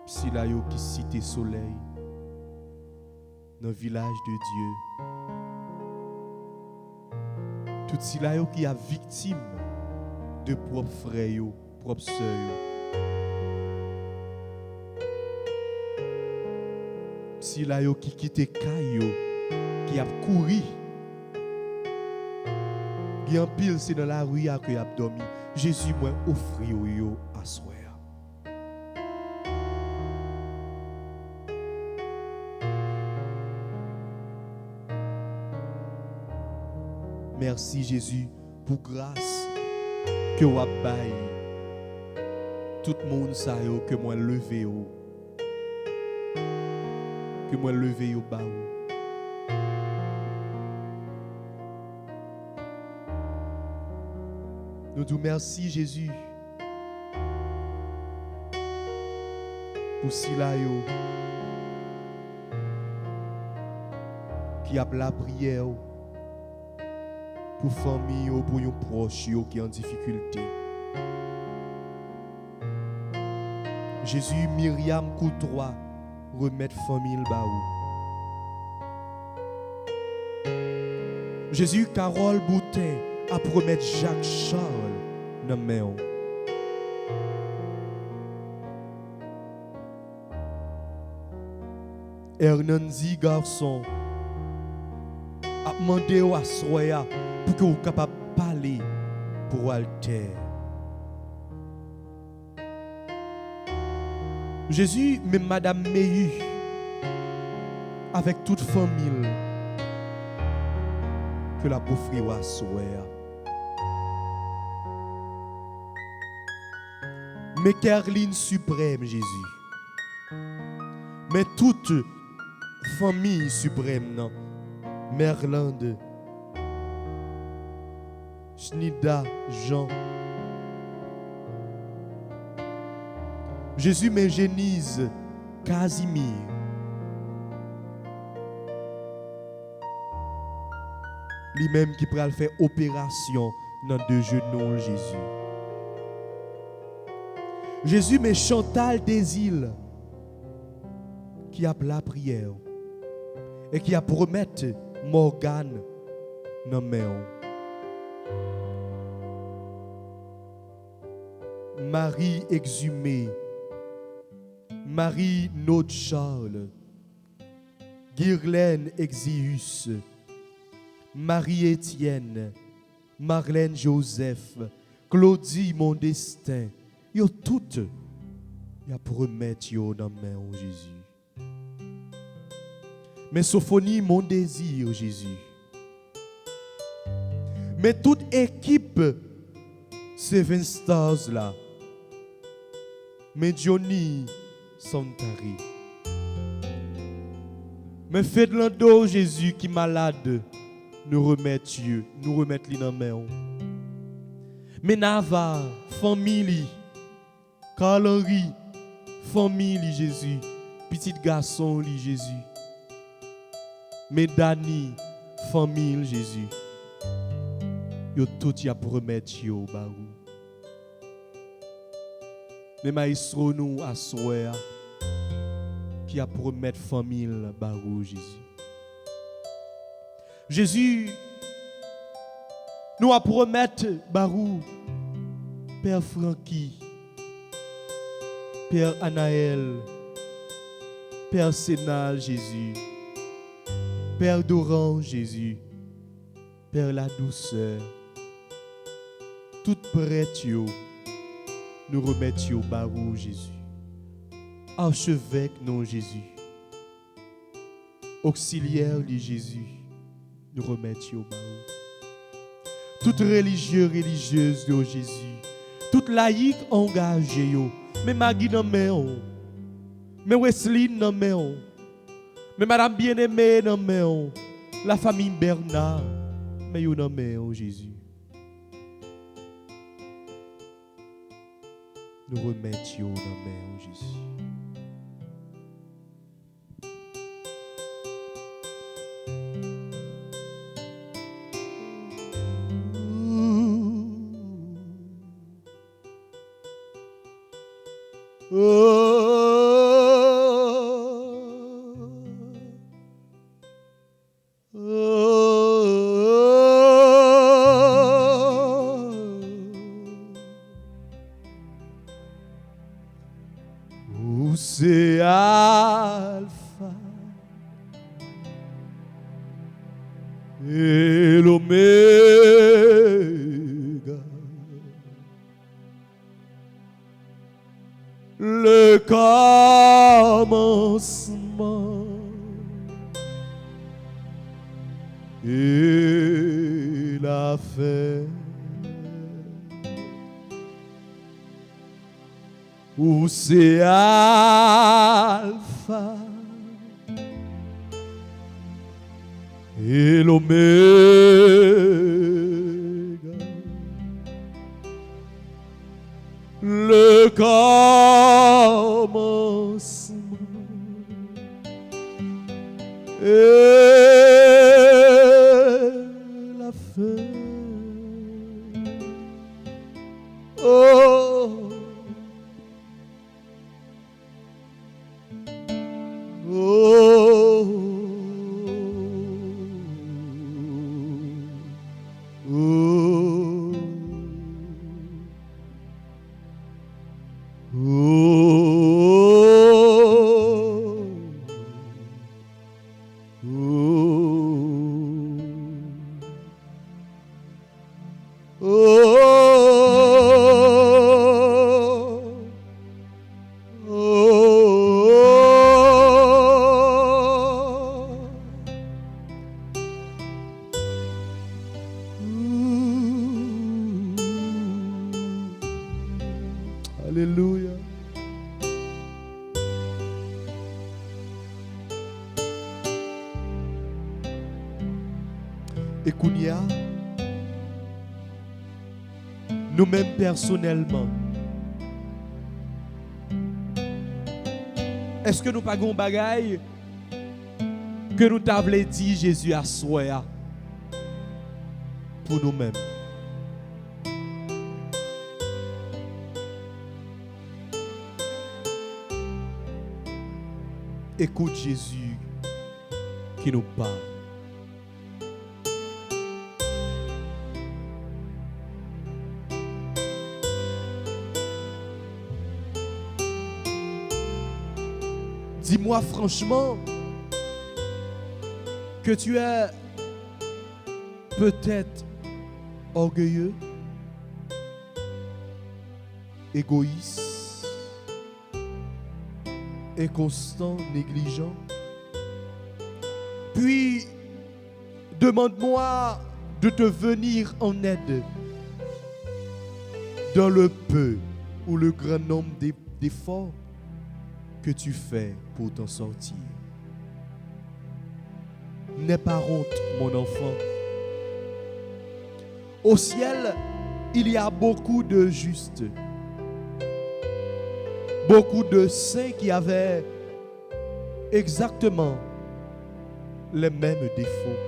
cela qui cité Soleil, dans le village de Dieu. Tout cela qui est victime de propres frères, propres sœurs. Si là qui quitte Kayo, qui a couru, qui en pile c'est dans la rue qui a dormi. Jésus m'a offert yo à soi. Merci Jésus pour grâce que vous avez. Tout le monde sait que moi levé que moi levé au bas. Nous disons merci Jésus pour cela qui a la prière pour famille ou pour un proche qui est en difficulté. Jésus, Myriam Coutrois, remettre famille le baou. Jésus, Carole Boutin, a promettre Jacques Charles dans la main. Hernanzi garçon a demandé à Soya pour que vous soyez capable de parler pour Alter. Jésus, même Madame Meyu, avec toute famille, que la pauvre à Soya. Mais Caroline suprême, Jésus. Mais toute famille suprême, non. Merlande, Schnida, Jean. Jésus m'ingénise, Casimir. Lui-même qui pourra faire opération dans deux genoux, Jésus. Jésus mais Chantal des îles qui a la prière et qui a promettre Morgane dans main. Marie exhumée, Marie Naud Charles, Guirlaine Exius, Marie Étienne, Marlène Joseph, Claudie Mon Destin. Yo toutes, y a promettre yo dans main Jésus. Mais Sophonie mon désir Jésus. Mais toute équipe Seven Stars là. Mais Johnny Santari. Mais Fedlando Jésus qui malade. nous remettre li dans main. Menava, famille, Carl Henry, famille Jésus, petit garçon li Jésus. Mais Dani, famille Jésus. Yo tout y a promettre yo barou. Mais maestro nous à soir qui a promettre famille barou Jésus. Jésus nous a promettre barou Père Francky, Père Anaël, Père Sénal Jésus, Père Doran Jésus, Père la douceur, tout prête nous remettons barou Jésus. Archevêque non Jésus. Auxiliaire de Jésus, nous remettons barou. Toute religieuse de Jésus, toute laïque engagée, mais Maggie dans main, mais Wesley dans main, mais Madame Bien-Aimée dans main, la famille Bernard, mais yo dans main Jésus. Nous remettons dans main Jésus. C'est Alpha et l'Oméga, le commencement et la fin. Où c'est Alpha et l'Oméga, le commencement et la fin. Oh, oh, oh, Alléluia. Et Kounia, nous-mêmes personnellement, est-ce que nous pagons bagaille que nous t'avons dit Jésus à soi pour nous-mêmes? Écoute Jésus qui nous parle. Dis-moi franchement que tu es peut-être orgueilleux, égoïste, inconstant, négligent. Puis, demande-moi de te venir en aide dans le peu ou le grand nombre d'efforts que tu fais pour t'en sortir. N'aie pas honte, mon enfant. Au ciel, il y a beaucoup de justes, beaucoup de saints qui avaient exactement les mêmes défauts.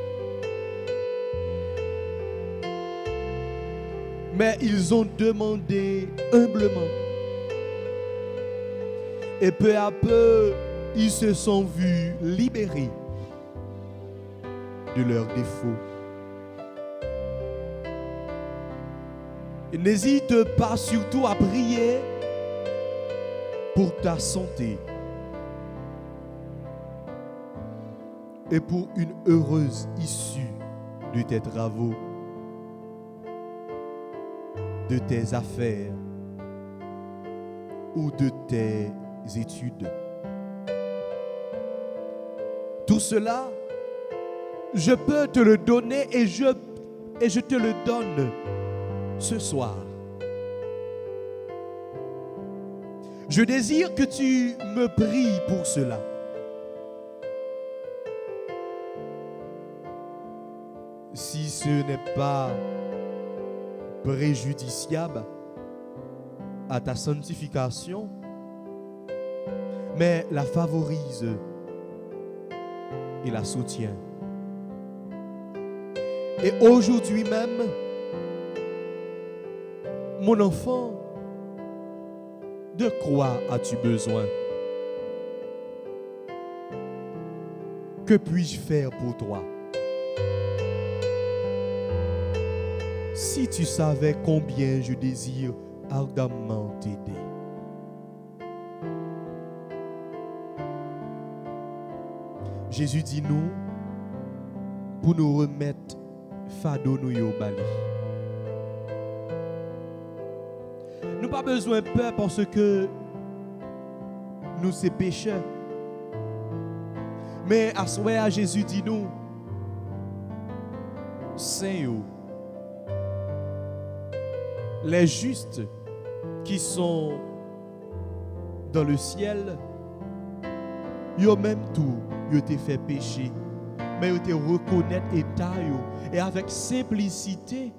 Mais ils ont demandé humblement. Et peu à peu, ils se sont vus libérés de leurs défauts. Et n'hésite pas surtout à prier pour ta santé et pour une heureuse issue de tes travaux, de tes affaires ou de tes études. Tout cela, je peux te le donner et je te le donne ce soir. Je désire que tu me pries pour cela. Si ce n'est pas préjudiciable à ta sanctification, mais la favorise et la soutient. Et aujourd'hui même, mon enfant, de quoi as-tu besoin? Que puis-je faire pour toi? Si tu savais combien je désire ardemment t'aider. Jésus dit nous, pour nous remettre fado nous yo bali. Nous pas besoin de peur parce que nous sommes pécheurs. Mais à ce moment, Jésus dit nous, saints, les justes qui sont dans le ciel, ils ont même tout, ils ont été fait pécher, mais ils ont été reconnaître état, et avec simplicité,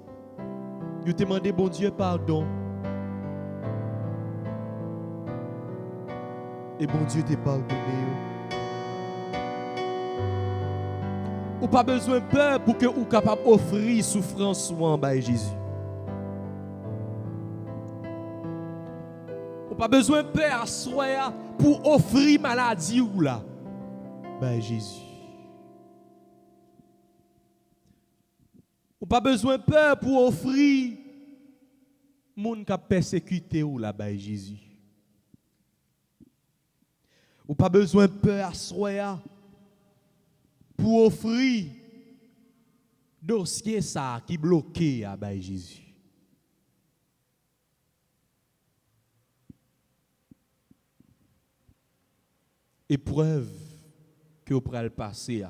ils ont demandé bon Dieu pardon. Et bon Dieu t'a pardonné. Ou pas besoin de peur pour que vous soyez capable d'offrir souffrance en bas Jésus. Ou pas besoin de peur à soi pour offrir maladie ou là. Bah Jésus. Ou pas besoin de peur pour offrir monde qui a persécuté ou là bah Jésus. Ou pas besoin de peur à soi pour offrir dossier ça qui bloqué à bah Jésus. Épreuve que vous prenez le passer,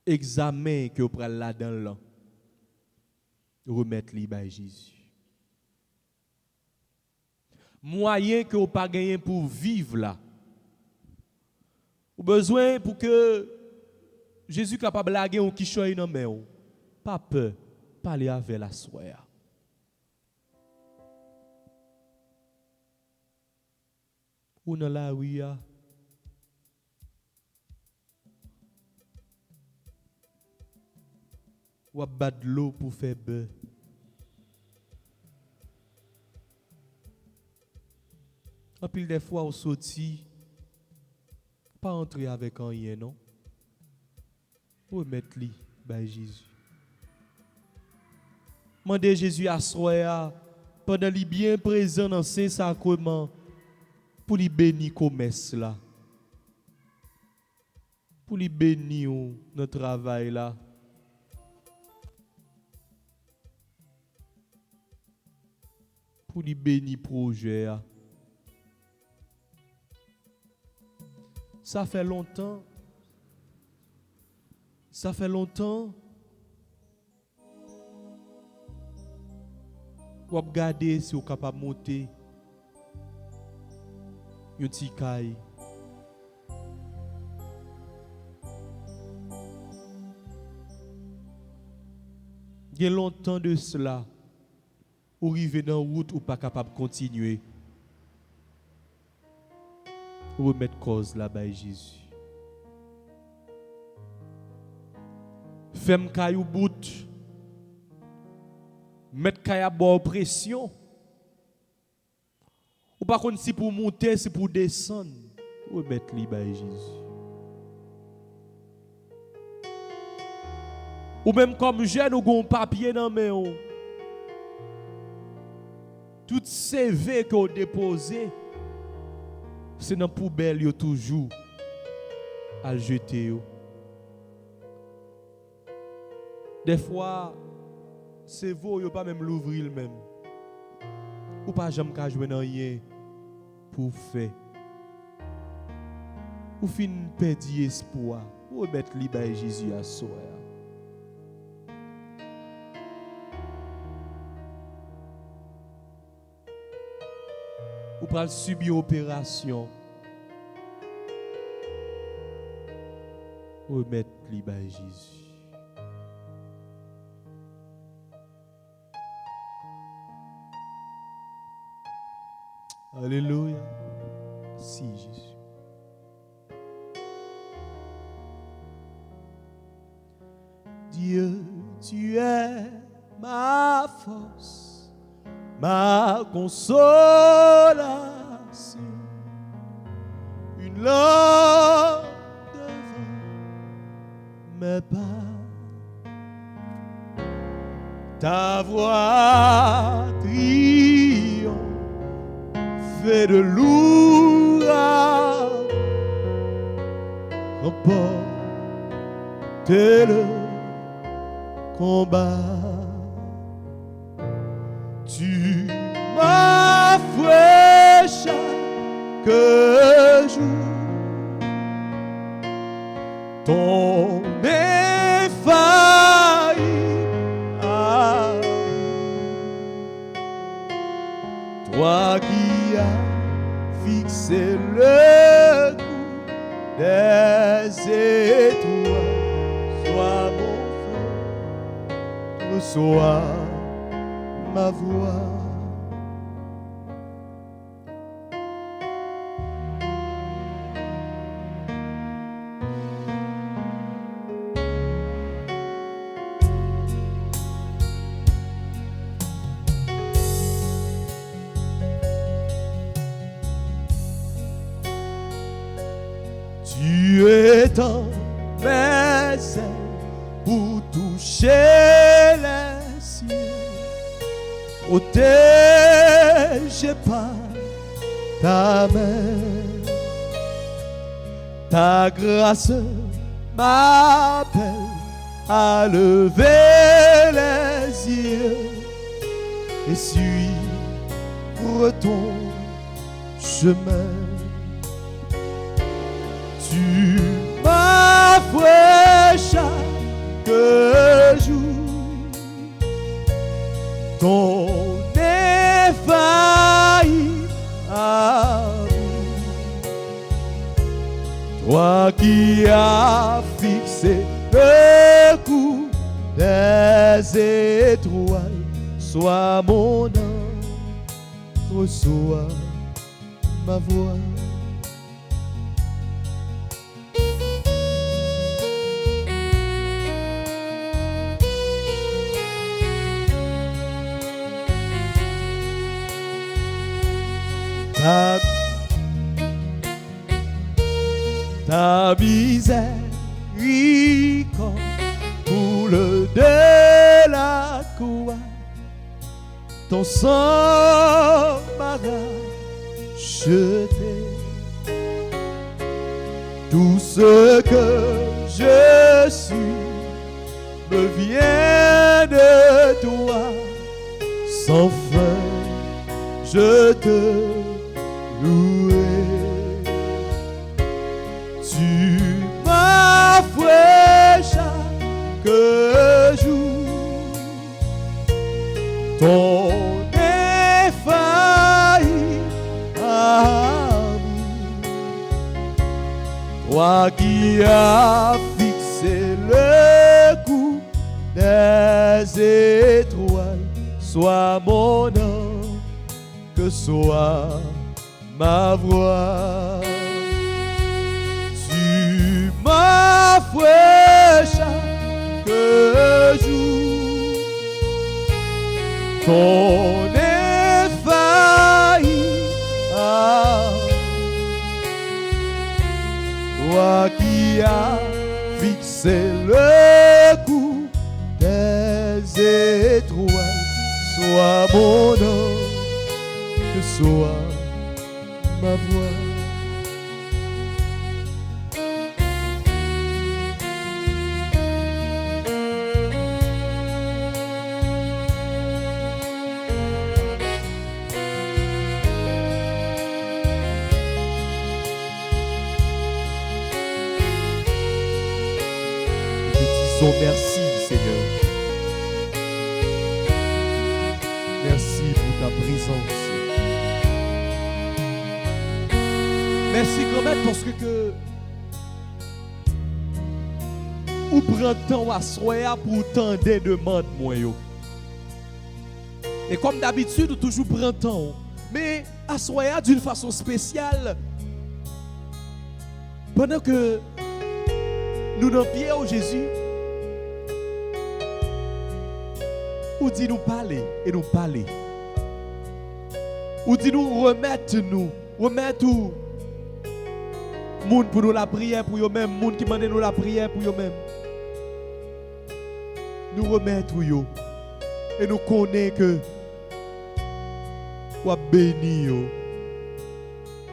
examen que vous prenez là-dedans, là, remettre-le à Jésus. Moyen que vous pas gagné pour vivre là. Ou besoin pour que Jésus capable de laguer un qui choye dans main. Pas peur, parler avec la soeur. Ou dans la rue, ou à battre l'eau pour faire beurre. En pile des fois, on sortit, pas entrer avec rien, non? Ou mettre lui, ben Jésus. Mandez Jésus à soi, pendant qu'il est bien présent dans ces sacrements, pour lui bénir commerce là. Pour lui bénir notre travail là. Pour lui bénir projet là. Ça fait longtemps. Ça fait longtemps. Vous regardez si vous êtes capable de monter. Un petit caille. Il y a longtemps de cela, ou arriver dans la route ou pas capable de continuer. Ou remettre cause là-bas Jésus. Femme caillou bout. Mettre caillou bonne pression. Ou pas contre si pour monter, si pour descendre. Ou remettre là-bas Jésus. Ou même comme jeune ou gon papier dans mes mains. Tout CV que vous déposé, c'est dans la poubelle yo toujours à le jeter. Des fois, c'est vous, yo pas même l'ouvrir même. Ou pas jamais qu'à jouer dans rien pour faire. Ou fin perdre espoir. Ou mettre li bay Jésus à soi. Ou pas subir opération. Ou mettre li bay Jésus. Alléluia. Si Jésus. Dieu, tu es ma force, ma consolation, une lampe devant mes pas. Ta voix triomphe fait de l'ouragan, remporte le combat. Tu m'as fouet chaque jour, ton infaillible amour, toi qui as fixé le coup des étoiles, sois mon frère, reçois ma voix. Tu étends mes ailes pour toucher les cieux. Protégé par ta main, ta grâce m'appelle à lever les yeux et suivre ton chemin. Tu m'as fouet chaque jour, ton infaillible amour, toi qui as fixé le coup des étoiles, sois mon ange, reçois ma voix. Ta miséricorde coule de la croix, ton sang m'a racheté. Tout ce que je suis me vient de toi, sans fin je te louer. Tu m'as fouet chaque jour, ton infaillible amour, toi qui as fixé le coup des soit mon nom, que soit ma voix. Tu m'as fouet chaque jour, ton infaillible, toi qui as fixé le coup des étoiles, sois mon nom, que soit ma voix. Disons merci, Seigneur. Merci pour ta présence. Merci grand-mère parce que ou prend temps à soya pour tant de demandes moi yo. Et comme d'habitude, ou toujours prend temps, mais à soya d'une façon spéciale. Pendant que nous dans pied au Jésus, ou dit nous parler et nous parler. Ou dit nous remettre ou monde pour nous la prière pour eux-mêmes, monde qui demande nous la prière pour eux-mêmes. Nous remettre yo et nous connaître que ou béni yo,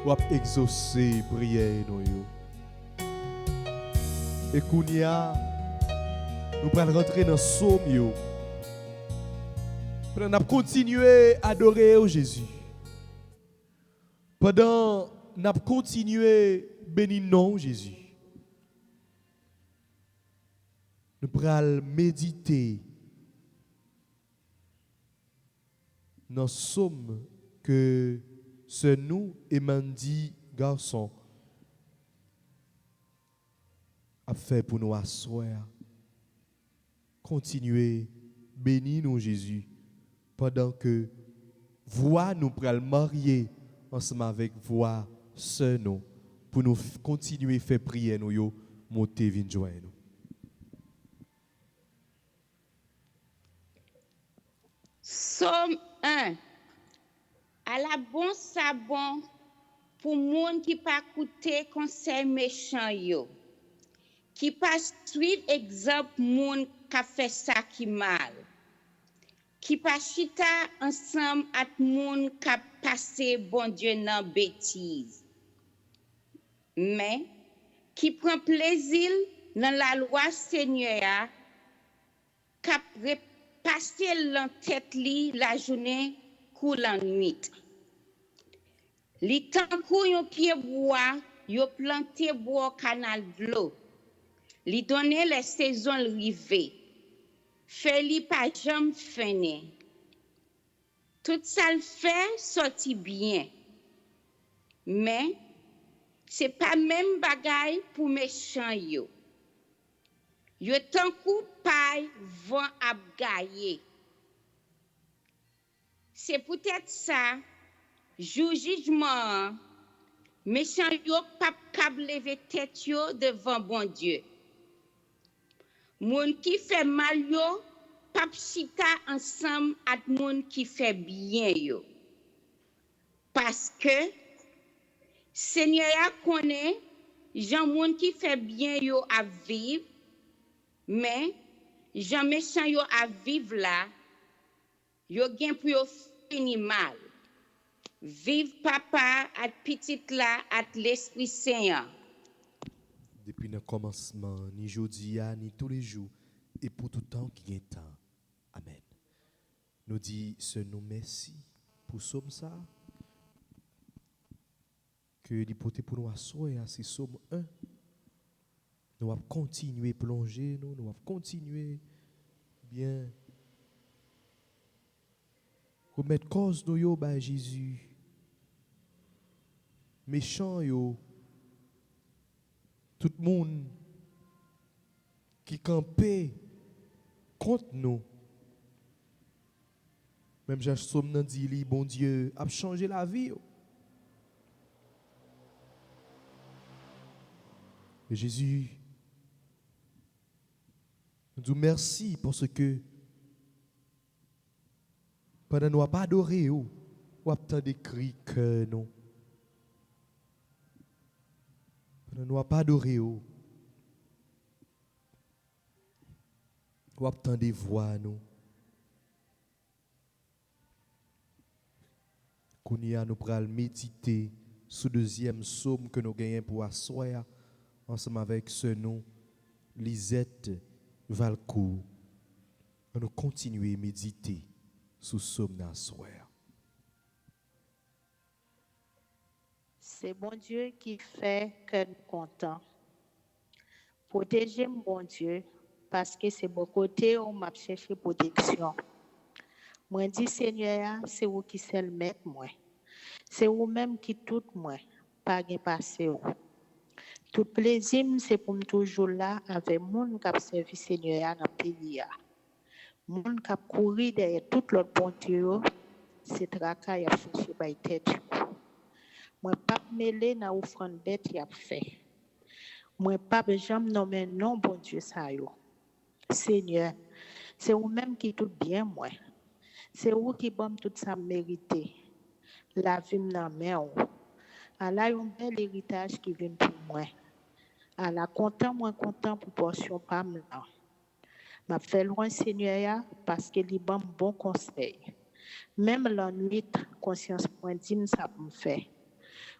ou exaucer prière nous yo. Et kounia nous allons rentrer dans somme yo. Nous allons continuer à adorer Jésus. Pendant nous allons continuer à bénir non Jésus. Nous allons méditer dans somme que ce nous et Mandy garçon a fait pour nous asseoir. Continuer bénir nous Jésus pendant que voix nous pral marier ensemble avec voix sœur nous pour nous continuer faire prier nous yo monter vinn joindre nous. Somme 1. À la bon sabon pour moun qui pas coûter conseil méchant yo, qui pas suivre exemple moun qui fait ça qui mal, qui pas chita ensemble avec moun qui passé bon Dieu dans bêtise, mais qui prend plaisir dans la loi Seigneur, qui passer l'entête li la journée kou la nuit. Li tan kou yon pied bois, yo planté bois canal de l'eau. Li donné les saisons rivées. Fait li pas jam fene. Tout ça le fait sorti bien. Mais c'est pas même bagaille pour méchant yo. Yo tan kou paille vent ap gaye. C'est peut-être ça, jour jugement, méchant yo pap kab leve tête yo devant bon Dieu. Moun qui fait mal yo, pap chita ensemble ak moun qui fait bien yo. Parce que Seigneur a connaît Jean moun qui fait bien yo à vivre, mais Jean méchant yo à vivre là, yo gen pour yo fini mal. Vive papa at petite là at l'Esprit Saint. Depuis le commencement, ni jeudi, ni tous les jours, et pour tout temps qui est temps. Amen. Nous dit ce nous merci pour somme ça. Que l'hypothèse pour nous asseoir, c'est somme 1. Nous allons continuer à plonger, nous allons continuer bien. Remettre cause nous yo ba Jésus. Méchant yo. Tout le monde qui campait contre nous. Même Jean Somme nan dit li, bon Dieu a changé la vie. Et Jésus nous dit merci parce que pendant nous pas adoré ou tant de cris que nous. Pendant nous pas adoré ou tant de voix nous. Qu'on y a nous pral méditer sous deuxième psaume que nous gagnons pour asseoir ensemble avec ce nom Lisette Valcourt. Nous continuer à méditer sous psaume d'asseoir. C'est bon Dieu qui fait que nous contents. Protégez mon Dieu parce que c'est bon côté où m'a cherché protection. Moi dis Seigneur, c'est vous qui seul maître moi. C'est vous même qui tout moi, pas gain passé ou. Tout plaisir c'est pour me toujours là avec moun qui servi Seigneur dans pays a. Moun qui courir derrière tout l'autre bon Dieu, c'est tracas y a cherché by tête. Moi pas mêler dans offrande bête y a fait. Moi pas jamais nommer non bon Dieu ça yo. Seigneur, c'est vous même qui tout bien moi. C'est vous qui bon tout ça mérité. La vie m'en main. Allah un bel héritage qui vient pour moi. Allah content moi content pour portion pas là. M'a fait loin Seigneur parce que il bon bon conseil. Même la nuit conscience point dit ça me fait.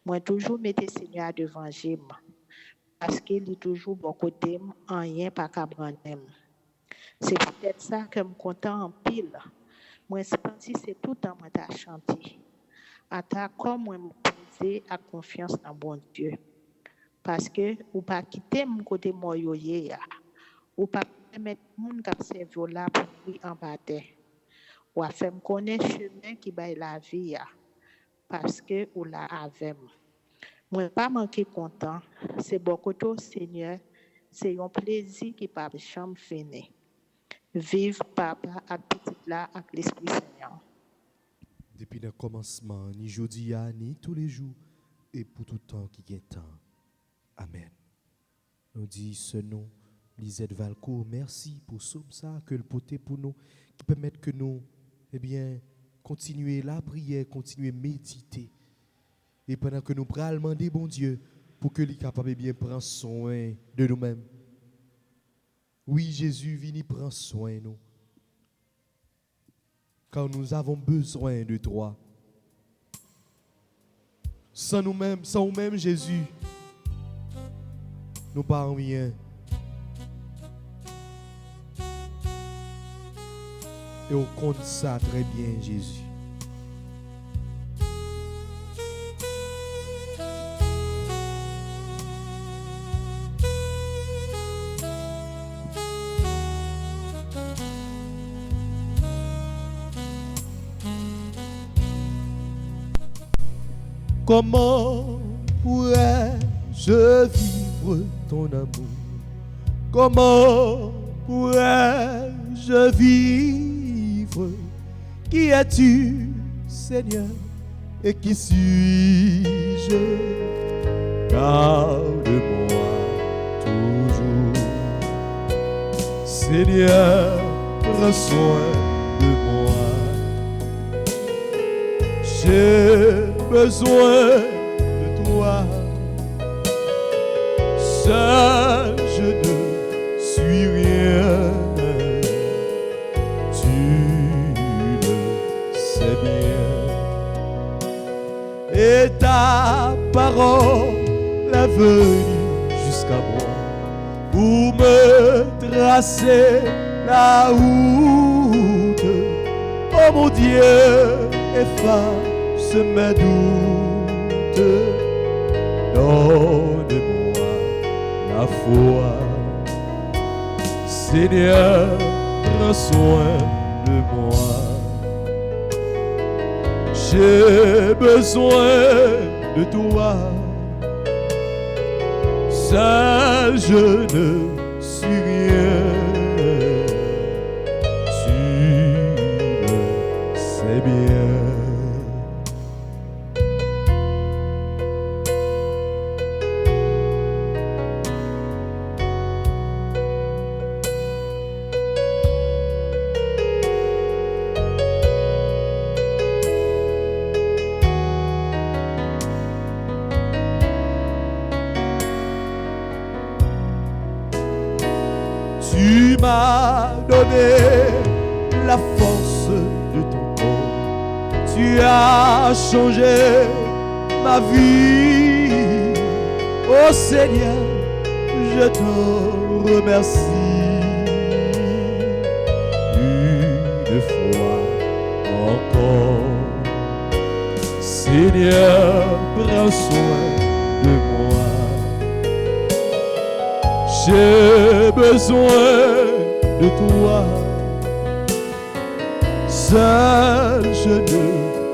Moi toujours mettre Seigneur devant Jésus parce qu'il est toujours bon côté en rien pas qu'à prendre. C'est peut-être ça que me content en pile. Moi senti c'est tout temps moi t'a chanter. Ata comme moi me poser à confiance dans bon Dieu. Parce que ou pas quitter mon côté moyoye ya. Ou pas permettre moun k'ap servi là pour lui en bataille. Ou a fait me connaître chemin qui baille la vie ya. Parce que ou là avec moi pas manquer content, c'est beaucoup au Seigneur, c'est un plaisir qui pas jamais fini. Vive papa à petit là avec l'Esprit Seigneur. Depuis le commencement, ni jeudi ni tous les jours, et pour tout temps qui est temps. Amen. Nous dit ce nom, Lisette Valcourt, merci pour ce ça que le poté pour nous, qui permet que nous, continuer la prière, continuer à méditer. Et pendant que nous prenons demander bon Dieu, pour que lui capable de bien prendre soin de nous-mêmes. Oui, Jésus, viens prendre soin de nous. Car nous avons besoin de toi. Sans nous-mêmes, Jésus, nous pas rien. Et on compte ça très bien, Jésus. Comment pourrais-je vivre ton amour? Comment pourrais-je vivre? Qui es-tu, Seigneur? Et qui suis-je? Garde-moi toujours. Seigneur, prends soin de moi. J'ai besoin de toi. Seul je ne suis rien. Tu le sais bien. Et ta parole est venue jusqu'à moi pour me tracer la route. Oh mon Dieu, efface mes doutes. Donne-moi la foi. Seigneur, prends soin de moi. J'ai besoin de toi. Seul je ne suis rien. Tu le sais Tu m'as donné la force de ton corps. Tu as changé ma vie. Oh Seigneur, je te remercie. Une fois encore, Seigneur, prends soin de moi. J'ai besoin de toi. Seul je ne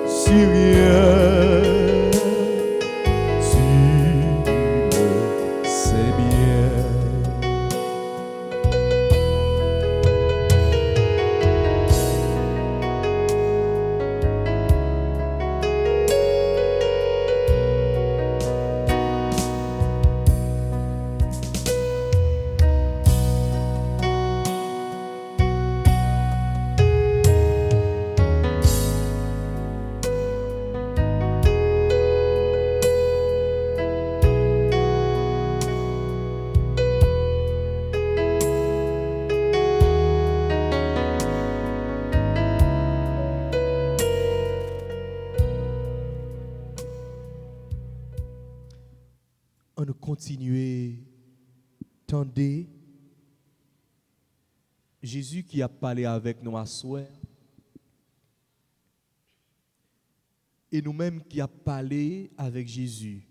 suis rien. Tu le sais bien. On a continué, tendez, Jésus qui a parlé avec nous à soir, et nous-mêmes qui a parlé avec Jésus.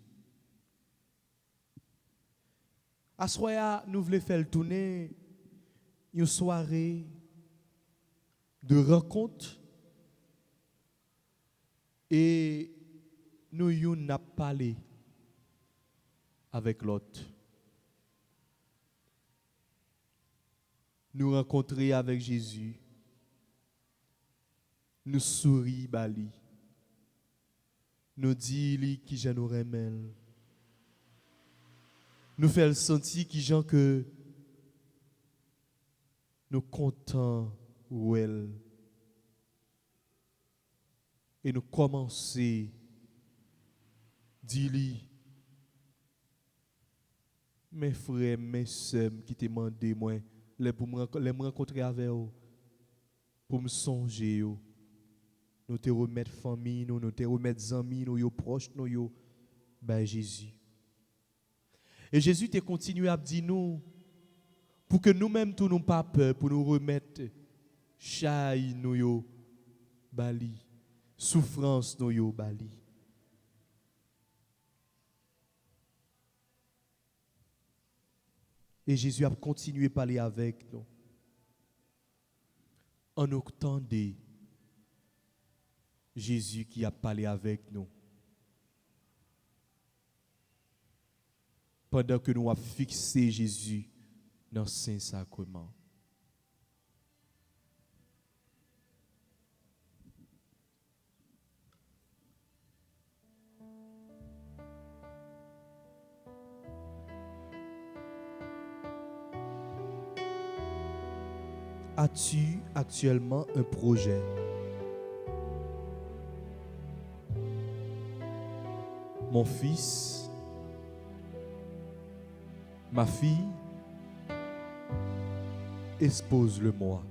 À soir, nous voulons faire le tourner une soirée de rencontre et nous y a parlé avec l'autre. Nous rencontrer avec Jésus. Nous sourire bali. Nous dire qui je nous remèle. Nous faire sentir qui gens que nous contents ou elle. Et nous commencer dire mes frères, mes sœurs qui te demandé moi pour me rencontrer avec eux, pour me songer, nous te remettre famille, nous te remettre amis, nous proches, nous ben Jésus. Et Jésus te continue à dire nous pour que nous-mêmes tout nous pas peur, pour nous remettre chaille nous bali, souffrance nous bali. Et Jésus a continué à parler avec nous. En entendant Jésus qui a parlé avec nous. Pendant que nous avons fixé Jésus dans le Saint-Sacrement. As-tu actuellement un projet? Mon fils, ma fille, expose-le-moi.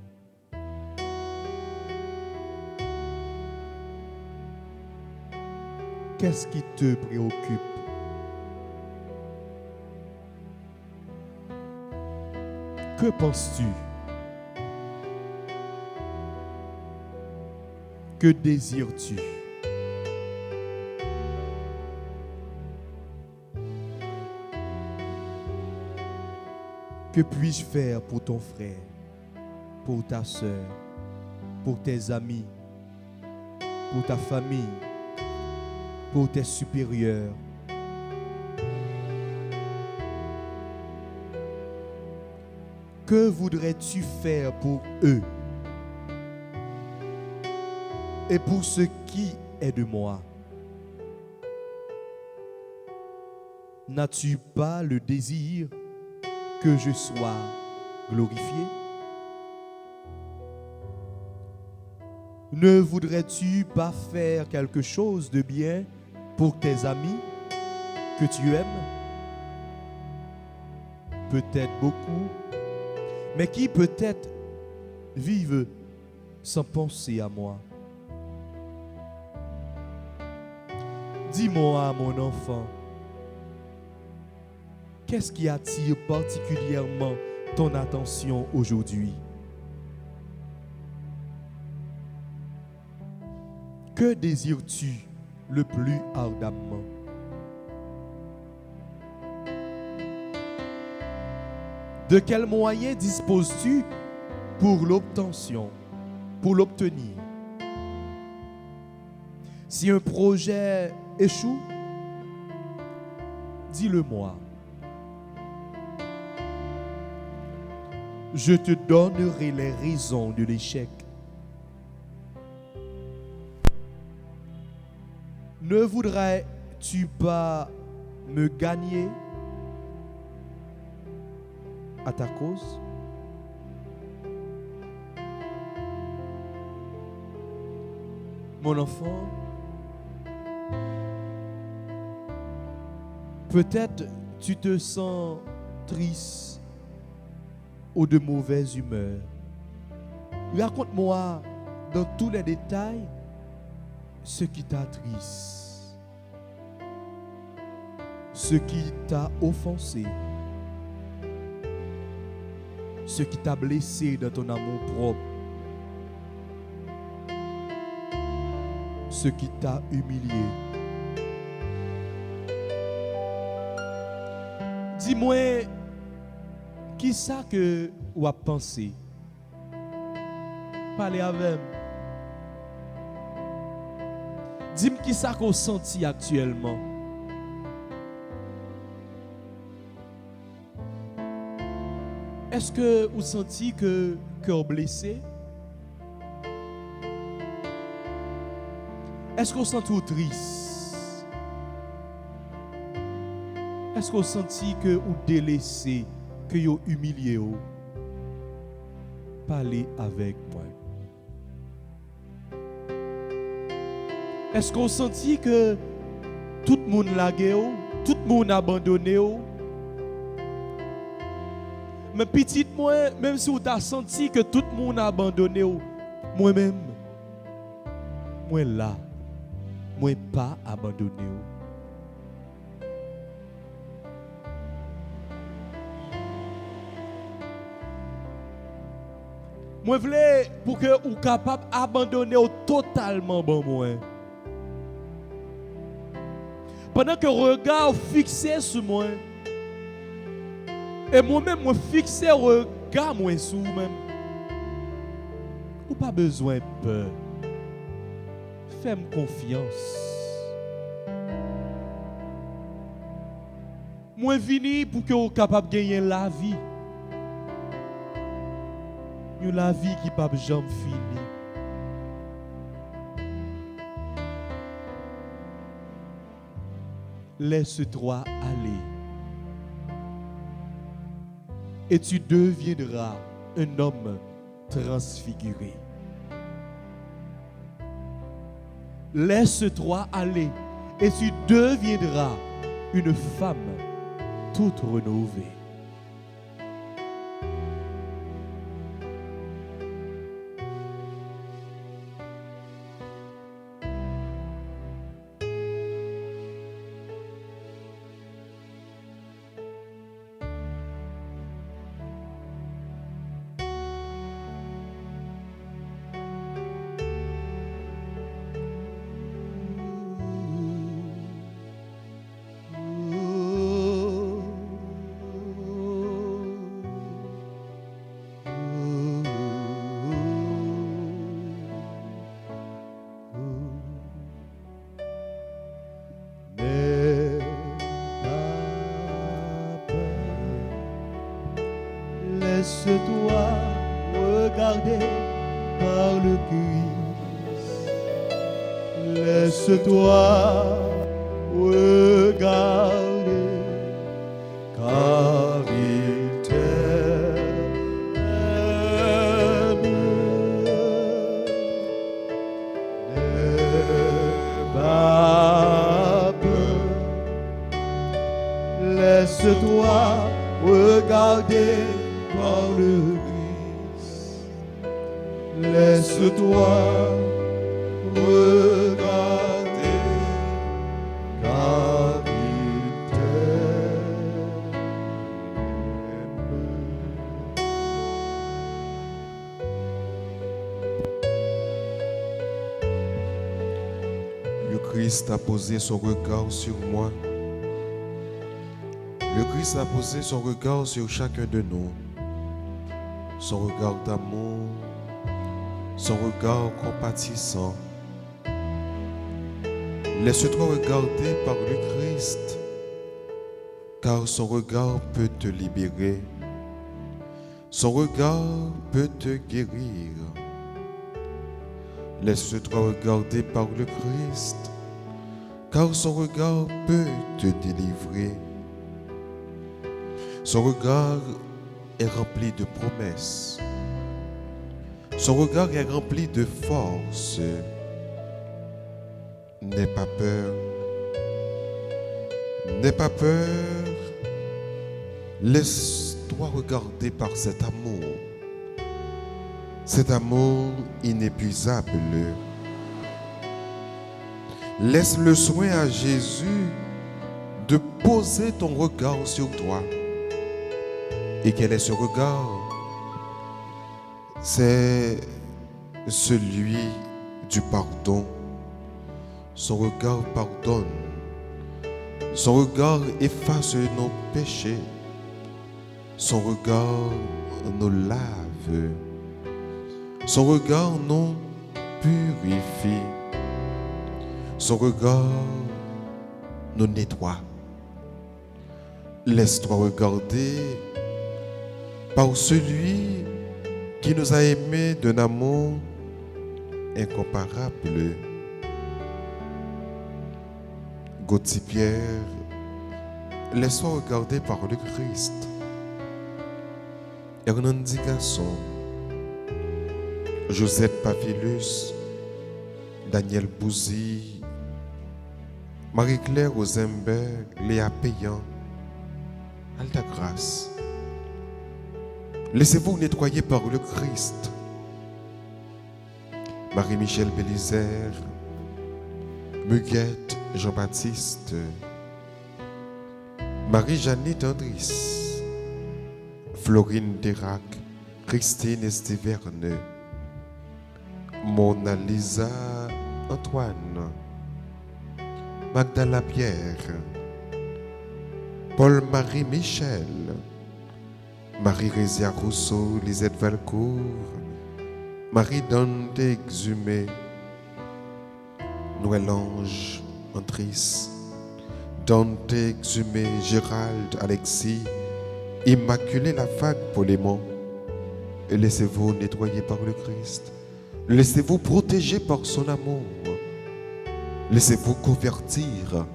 Qu'est-ce qui te préoccupe? Que penses-tu? Que désires-tu? Que puis-je faire pour ton frère, pour ta soeur, pour tes amis, pour ta famille, pour tes supérieurs? Que voudrais-tu faire pour eux et pour ce qui est de moi? N'as-tu pas le désir que je sois glorifié? Ne voudrais-tu pas faire quelque chose de bien pour tes amis que tu aimes? Peut-être beaucoup, mais qui peut-être vivent sans penser à moi. Dis-moi, mon enfant, qu'est-ce qui attire particulièrement ton attention aujourd'hui? Que désires-tu le plus ardemment? De quels moyens disposes-tu pour l'obtention, pour l'obtenir? Si un projet échoue, dis-le-moi. Je te donnerai les raisons de l'échec. Ne voudrais-tu pas me gagner à ta cause? Mon enfant, peut-être tu te sens triste ou de mauvaise humeur. Raconte-moi dans tous les détails ce qui t'attriste, ce qui t'a offensé, ce qui t'a blessé dans ton amour propre, ce qui t'a humilié. Dis-moi, qui ça que ou a pensé? Parlez avec. Dis-moi qui ça qu'on senti actuellement. Est-ce que vous sentez que cœur blessé? Est-ce que vous sentez triste? Est-ce que vous sentez que vous délaissé, que vous humilié? Parlez avec moi. Est-ce que vous sentez que tout le monde l'a gué, tout le monde abandonné? Mais petite moi, même si vous avez senti que tout le monde a abandonné, moi-même, moi là, moi pas abandonné. Moi voulais pour que vous capable d'abandonner totalement bon moi. Pendant que regard fixé sur moi, et moi-même, moi fixé regard moi sur moi-même. Ou pas besoin de peur. Fais-moi confiance. Moi vini pour que vous capable de gagner la vie. La vie qui pas jamais fini. Laisse-toi aller. Et tu deviendras un homme transfiguré. Laisse-toi aller et tu deviendras une femme toute rénovée. Laisse-toi regarder par le Christ. Laisse-toi regarder car il t'aime. N'aie pas peur. Laisse-toi regarder par le Christ. Laisse-toi regarder, car il t'aime. Le Christ a posé son regard sur moi. Le Christ a posé son regard sur chacun de nous. Son regard d'amour, son regard compatissant. Laisse-toi regarder par le Christ, car son regard peut te libérer. Son regard peut te guérir. Laisse-toi regarder par le Christ, car son regard peut te délivrer. Son regard est rempli de promesses. Son regard est rempli de force. N'aie pas peur. N'aie pas peur. Laisse-toi regarder par cet amour. Cet amour inépuisable. Laisse le soin à Jésus de poser ton regard sur toi. Et quel est ce regard? C'est celui du pardon. Son regard pardonne. Son regard efface nos péchés. Son regard nous lave. Son regard nous purifie. Son regard nous nettoie. Laisse-toi regarder par celui qui nous a aimés d'un amour incomparable. Gauthier Pierre, laisse-toi regarder par le Christ. Hernandi Gasson, Josette Papillus, Daniel Bouzy, Marie-Claire Rosenberg, Léa Payan, Alta Grâce. Laissez-vous nettoyer par le Christ. Marie-Michel Bélizer, Muguette Jean-Baptiste, Marie-Jeannette Andris, Florine Dérac, Christine Estiverne, Mona Lisa Antoine, Magdala Pierre, Paul-Marie Michel, Marie-Résia Rousseau, Lisette Valcourt, Marie-Dante Exhumé, Noël-Ange Andris, Dante Exhumé, Gérald Alexis, Immaculée Lafague Polémon. Et laissez-vous nettoyer par le Christ. Laissez-vous protéger par son amour. Laissez-vous convertir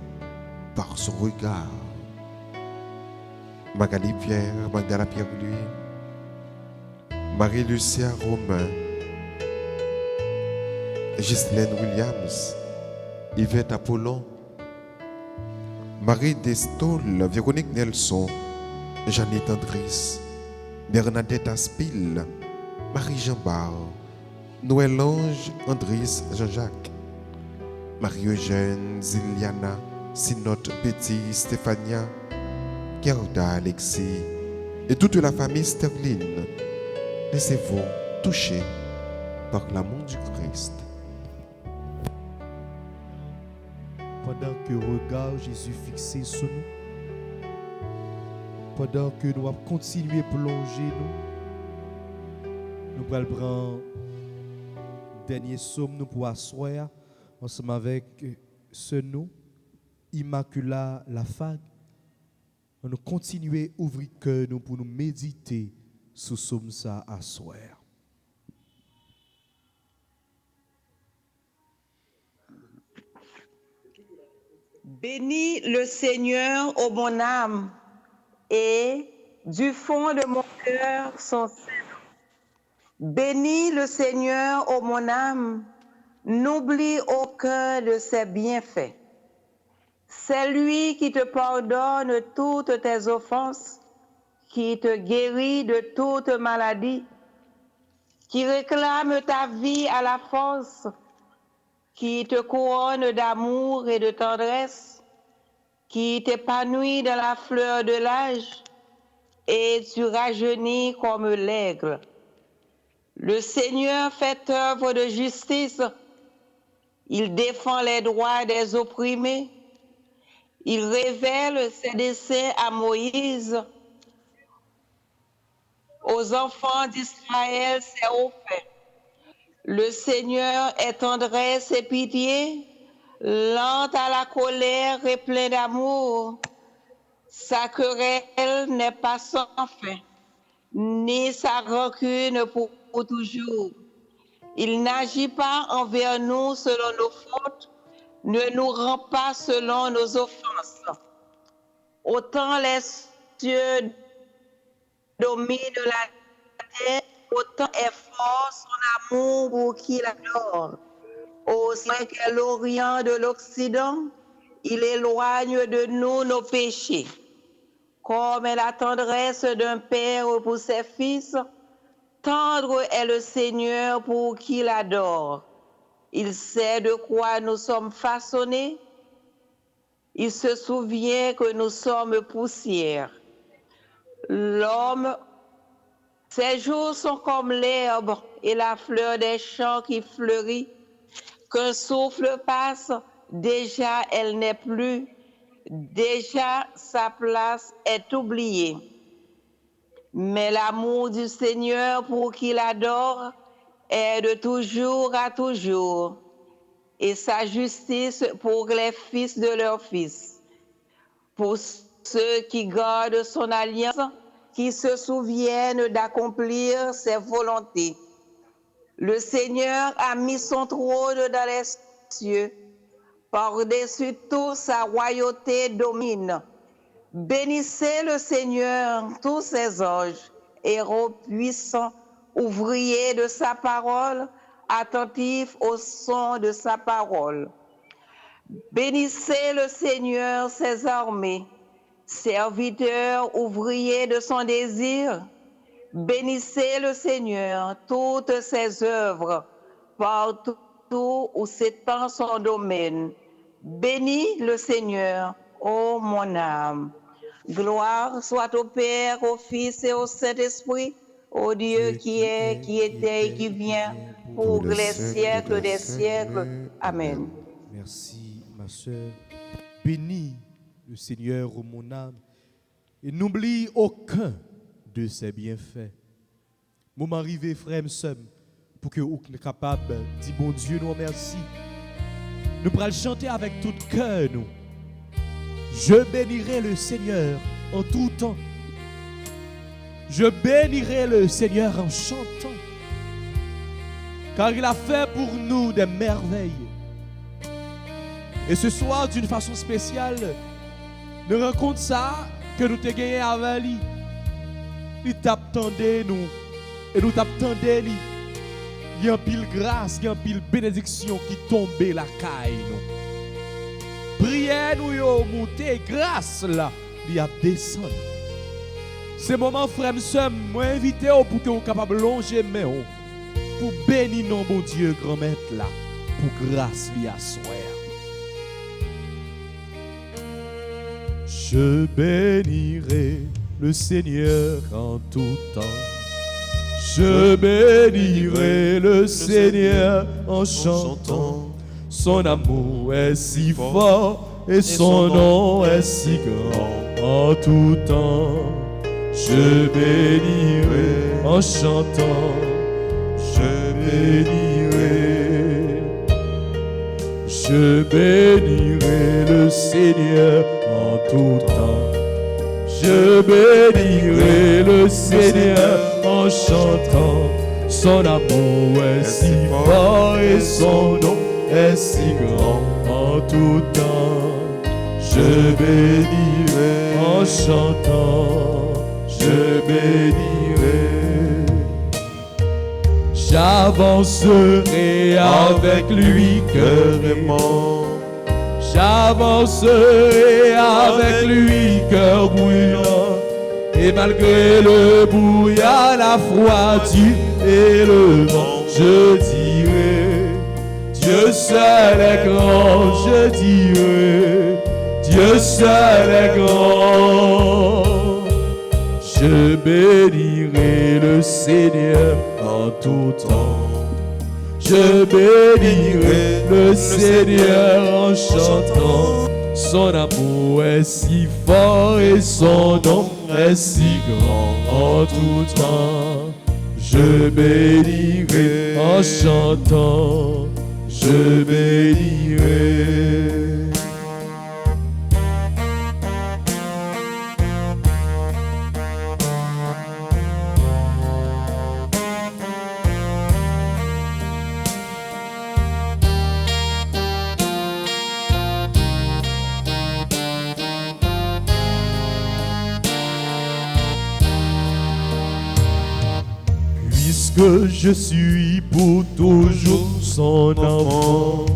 par son regard. Magali Pierre, Magdala Pierre-Louis, Marie-Lucia Romain, Ghislaine Williams, Yvette Apollon, Marie Destol, Véronique Nelson, Jeannette Andris, Bernadette Aspil, Marie Jambard, Noël-Ange Andris Jean-Jacques, Marie-Eugène Ziliana, Sinote Betty, Stéphania, Gerda Alexis et toute la famille Sterling. Laissez-vous toucher par l'amour du Christ. Pendant que regard Jésus fixé sur nous, pendant que nous allons continuer à plonger nous allons prendre dernier somme nous pour asseoir ensemble avec ce nous, Immacula Lafague. Nous continuer à ouvrir cœur nous pour nous méditer sur somme ça asseoir. Bénis le Seigneur, ô mon âme, et du fond de mon cœur son Saint. Bénis le Seigneur, ô mon âme, n'oublie aucun de ses bienfaits. C'est lui qui te pardonne toutes tes offenses, qui te guérit de toute maladie, qui réclame ta vie à la force, qui te couronne d'amour et de tendresse, qui t'épanouit dans la fleur de l'âge, et tu rajeunis comme l'aigle. Le Seigneur fait œuvre de justice. Il défend les droits des opprimés. Il révèle ses desseins à Moïse. Aux enfants d'Israël, c'est offert. Le Seigneur est tendresse et pitié, lent à la colère et plein d'amour. Sa querelle n'est pas sans fin, ni sa rancune pour toujours. Il n'agit pas envers nous selon nos fautes, ne nous rend pas selon nos offenses. Autant les cieux dominent la terre, autant est fort son amour pour qui l'adore. Aussi qu'est l'Orient de l'Occident, il éloigne de nous nos péchés. Comme est la tendresse d'un père pour ses fils, tendre est le Seigneur pour qui l'adore. Il sait de quoi nous sommes façonnés. Il se souvient que nous sommes poussière. L'homme, ses jours sont comme l'herbe et la fleur des champs qui fleurit. Qu'un souffle passe, déjà elle n'est plus. Déjà sa place est oubliée. Mais l'amour du Seigneur pour qui l'adore est de toujours à toujours, et sa justice pour les fils de leurs fils, pour ceux qui gardent son alliance, qui se souviennent d'accomplir ses volontés. Le Seigneur a mis son trône dans les cieux. Par-dessus tout, sa royauté domine. Bénissez le Seigneur, tous ses anges, héros puissants, ouvriers de sa parole, attentifs au son de sa parole. Bénissez le Seigneur, ses armées, serviteurs, ouvriers de son désir. Bénissez le Seigneur, toutes ses œuvres, partout où s'étend son domaine. Bénis le Seigneur, ô mon âme. Gloire soit au Père, au Fils et au Saint-Esprit, au Dieu qui est, qui était et qui vient, pour les siècles des siècles. Amen. Merci, ma sœur. Bénis le Seigneur, ô mon âme, et n'oublie aucun de ses bienfaits. Moment arrivé, frère, sœur, pour que vous soyez capable de dire, bon Dieu, nous remercie. Nous pourrons chanter avec tout cœur, nous. Je bénirai le Seigneur en tout temps. Je bénirai le Seigneur en chantant. Car il a fait pour nous des merveilles. Et ce soir, d'une façon spéciale, nous rencontre ça que nous t'ai gagné avec lui. Il t'attendait nous. Et nous t'attendait lui. Il y a un pile grâce, il y a un pile bénédiction qui tombait la caille nous. Prière nous yo monter grâce là, il y a descendre. Ce moment frère sœur, moi invité pour que vous capable longer main pour bénir non bon Dieu grand maître là, pour grâce lui à soir. Je bénirai le Seigneur en tout temps. Je bénirai le Seigneur en chantant. Son amour est si fort et son nom est si grand en tout temps. Je bénirai en chantant. Je bénirai. Je bénirai le Seigneur en tout temps. Je bénirai le Seigneur en chantant. Son amour est si fort et son nom est si grand en tout temps. Je bénirai en chantant. Je bénirai. J'avancerai avec lui cœurement. J'avancerai avec lui cœur brûlant. Et malgré le brouillard, la froidure et le vent, je dirai, Dieu seul est grand, je dirai, Dieu seul est grand. Je bénirai le Seigneur en tout temps. Je bénirai le Seigneur en chantant. Son amour est si fort et son nom est si grand en tout temps. Je bénirai en chantant. Je bénirai. Puisque je suis pour toujours son enfant,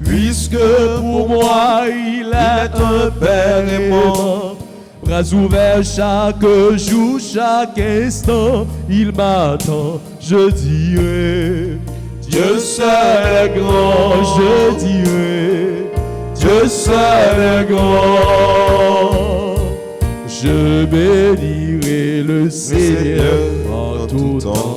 puisque pour moi il est un père aimant, bras ouverts chaque jour, chaque instant, il m'attend, je dirai, Dieu seul est grand, je dirai, Dieu seul est grand. Je bénirai le Seigneur en tout temps.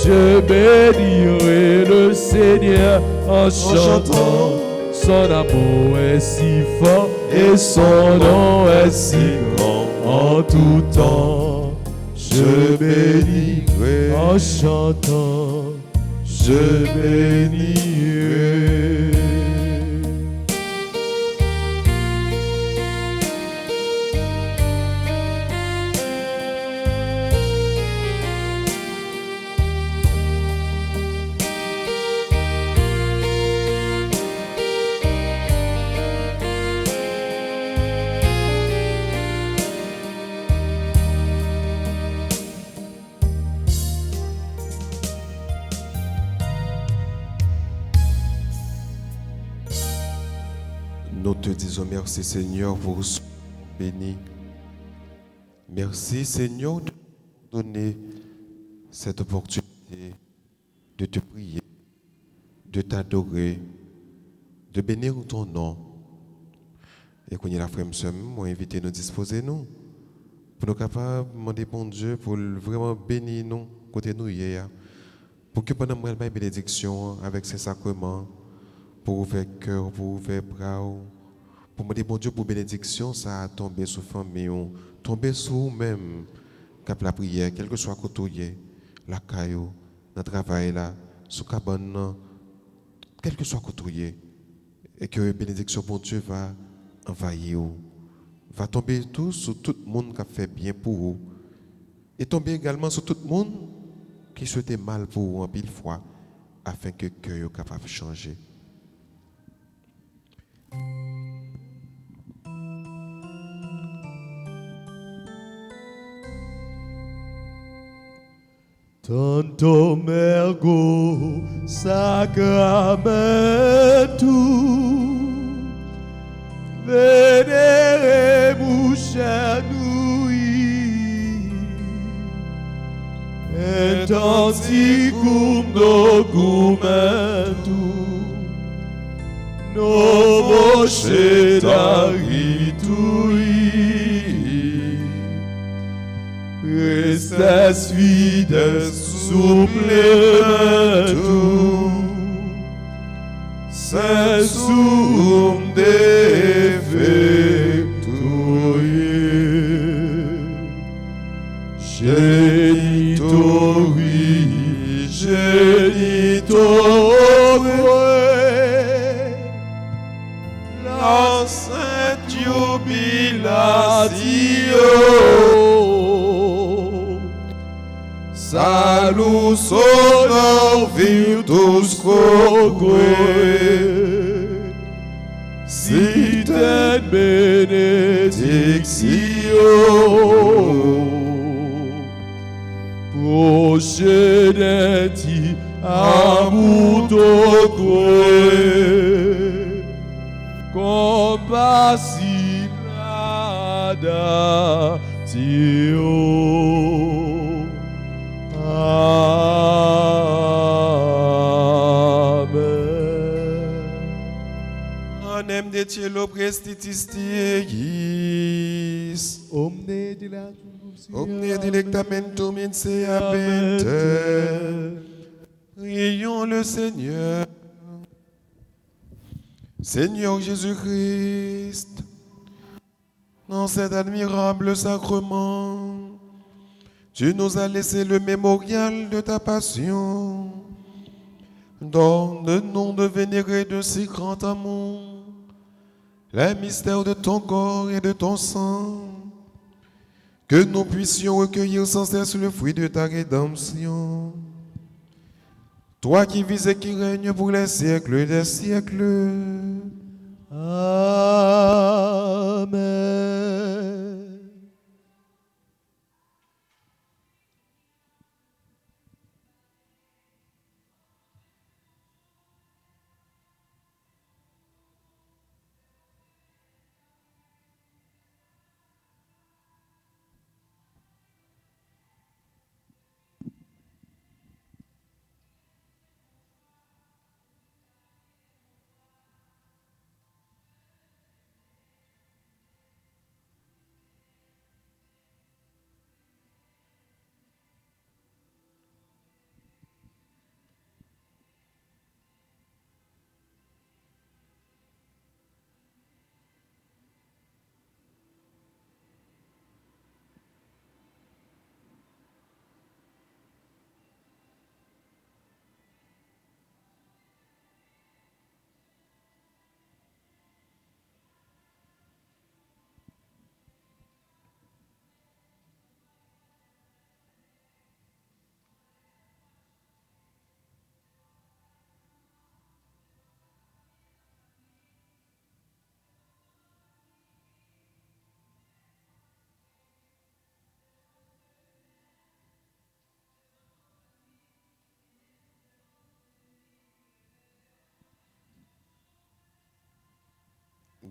Je bénirai le Seigneur en chantant. Son amour est si fort et son nom est si grand en tout temps. Je bénirai en chantant. Je bénirai. Nous te disons merci Seigneur pour ce béni. Merci Seigneur de nous donner cette opportunité de te prier, de t'adorer, de bénir ton nom. Et qu'on y a la frère Monsieur, moi invité nous disposer nous pour nous capables de demander bon Dieu pour vraiment bénir nous côté nous hier, pour que pendant la bénédiction avec ces sacrements, pour ouvrir cœur, pour ouvrir bras, pour me dire bon Dieu pour bénédiction, ça a tombé sur famille, tombé sur vous-même, cap la prière, quel que soit côté, la caillou, dans le travail là, sous cabane, quel que soit côté, et que bénédiction bon Dieu va envahir, va tomber tout sur tout le monde qui a fait bien pour vous, et tomber également sur tout le monde qui souhaitait mal pour vous en pile fois, afin que le cœur soit capable de changer. Tanto mergo sacramentu veneremus cernui et anticum documentum novo cedaritui Restes fides supplementum sensum defectui genitori la sainte jubilatio salus honor virtus quoque sit et benedictio procedenti amutoque compassinada ti yo. Amen. Anem de cielo prestitis Dieis, Omne dilectus omne delectamentum in se habente. Prions le Seigneur. Seigneur Jésus-Christ, dans cet admirable sacrement, tu nous as laissé le mémorial de ta passion. Donne-nous de vénérer de si grand amour les mystères de ton corps et de ton sang, que nous puissions recueillir sans cesse le fruit de ta rédemption. Toi qui vis et qui règnes pour les siècles des siècles. Amen.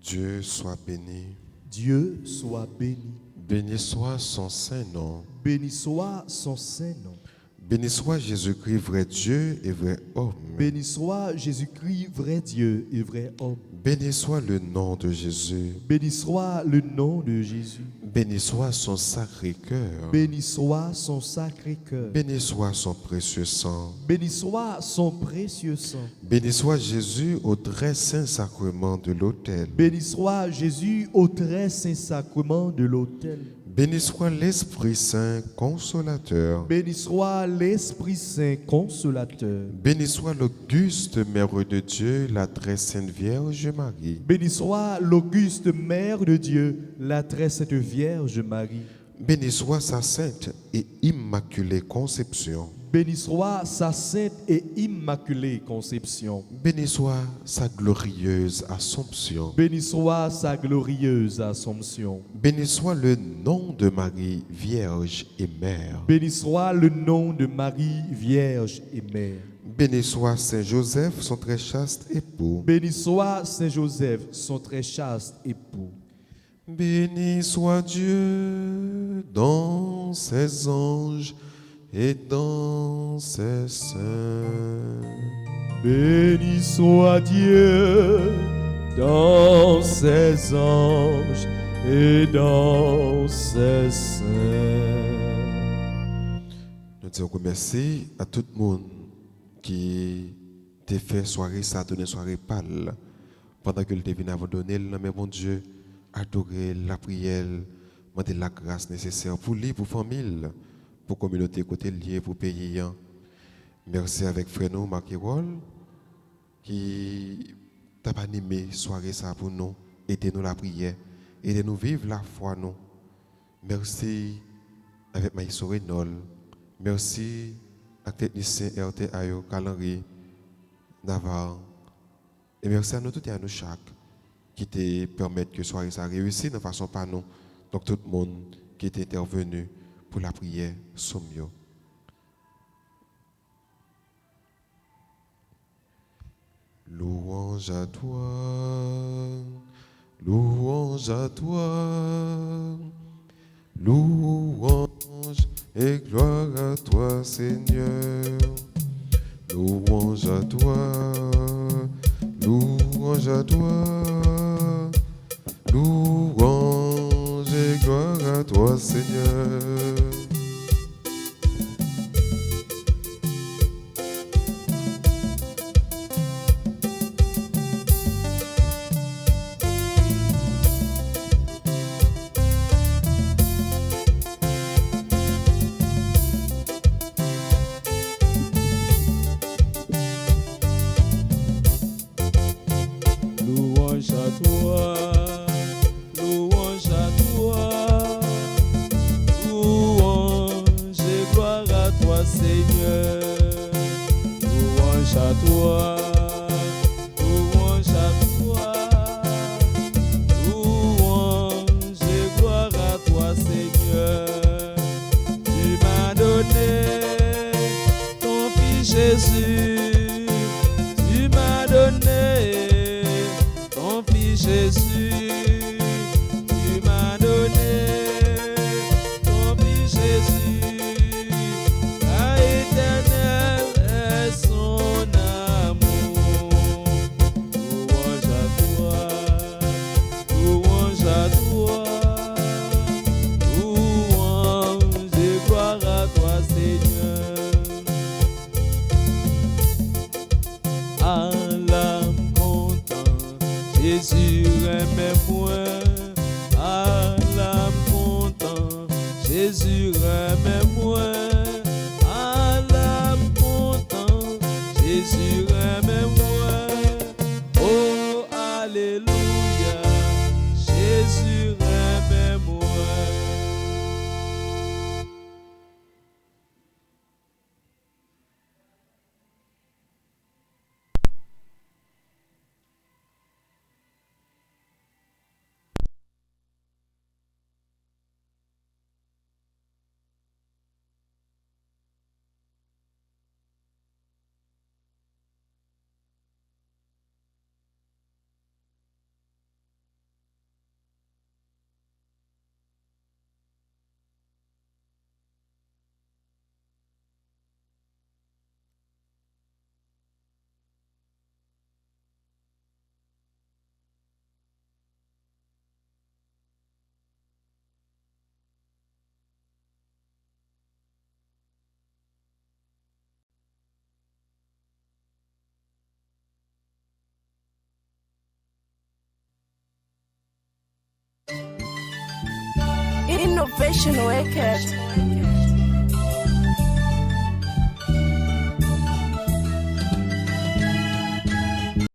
Dieu soit béni. Dieu soit béni. Béni soit son saint nom. Béni soit son saint nom. Béni soit Jésus-Christ, vrai Dieu et vrai homme. Béni soit Jésus-Christ, vrai Dieu et vrai homme. Béni soit le nom de Jésus. Béni soit le nom de Jésus. Béni soit son sacré cœur. Béni soit son sacré cœur. Béni soit son précieux sang. Béni soit son précieux sang. Béni soit Jésus au très saint sacrement de l'autel. Béni soit Jésus au très saint sacrement de l'autel. Béni soit l'Esprit Saint consolateur. Béni soit l'Esprit Saint consolateur. Béni soit l'auguste Mère de Dieu, la très sainte Vierge Marie. Béni soit l'auguste Mère de Dieu, la très sainte Vierge Marie. Béni soit sa sainte et immaculée conception. Béni soit sa sainte et immaculée conception. Béni soit sa glorieuse Assomption. Béni soit sa glorieuse Assomption. Béni soit le nom de Marie, Vierge et Mère. Béni soit le nom de Marie, Vierge et Mère. Béni soit Saint Joseph, son très chaste époux. Béni soit Saint Joseph, son très chaste époux. Béni soit Dieu dans ses anges et dans ses saints. Béni soit Dieu dans ses anges et dans ses saints. Nous disons merci à tout le monde qui t'a fait soirée, ça donné soirée pâle. Pendant que le divin a donné, mais bon Dieu, adorer la prière, demander la grâce nécessaire pour lui, pour famille, pour communauté côté lié, pour pays. Merci avec frère nous, Marc Hérol, qui t'a animé soirée ça pour nous, aidez-nous la prière, aidez-nous vivre la foi nous. Merci avec Maïso Renol, merci à technicien RT Ayo, Calendrier, Navarre, et merci à nous tous et à nous chaque qui te permettent que soirée ça réussisse de façon pas nous. Donc tout le monde qui est intervenu pour la prière sommio. Louange à toi, louange à toi, Louange et gloire à toi, Seigneur. Louange à toi, louange à toi. Louange et gloire à toi, Seigneur. Louange à toi, louange à toi, louange et gloire à toi, Seigneur. Louange à toi, louange à toi, louange et gloire à toi, Seigneur. Tu m'as donné ton fils Jésus, tu m'as donné ton fils Jésus, tu m'as donné ton fils Jésus, à éternel est son amour. Louange à toi, louange à toi, louange et gloire à toi, Seigneur. À l'âme content, Jésus aimait moi. À l'âme content, Jésus aimait moi. À l'âme content, Jésus aimait moi. Oh, alléluia, Jésus aimait moi. Innovation Records.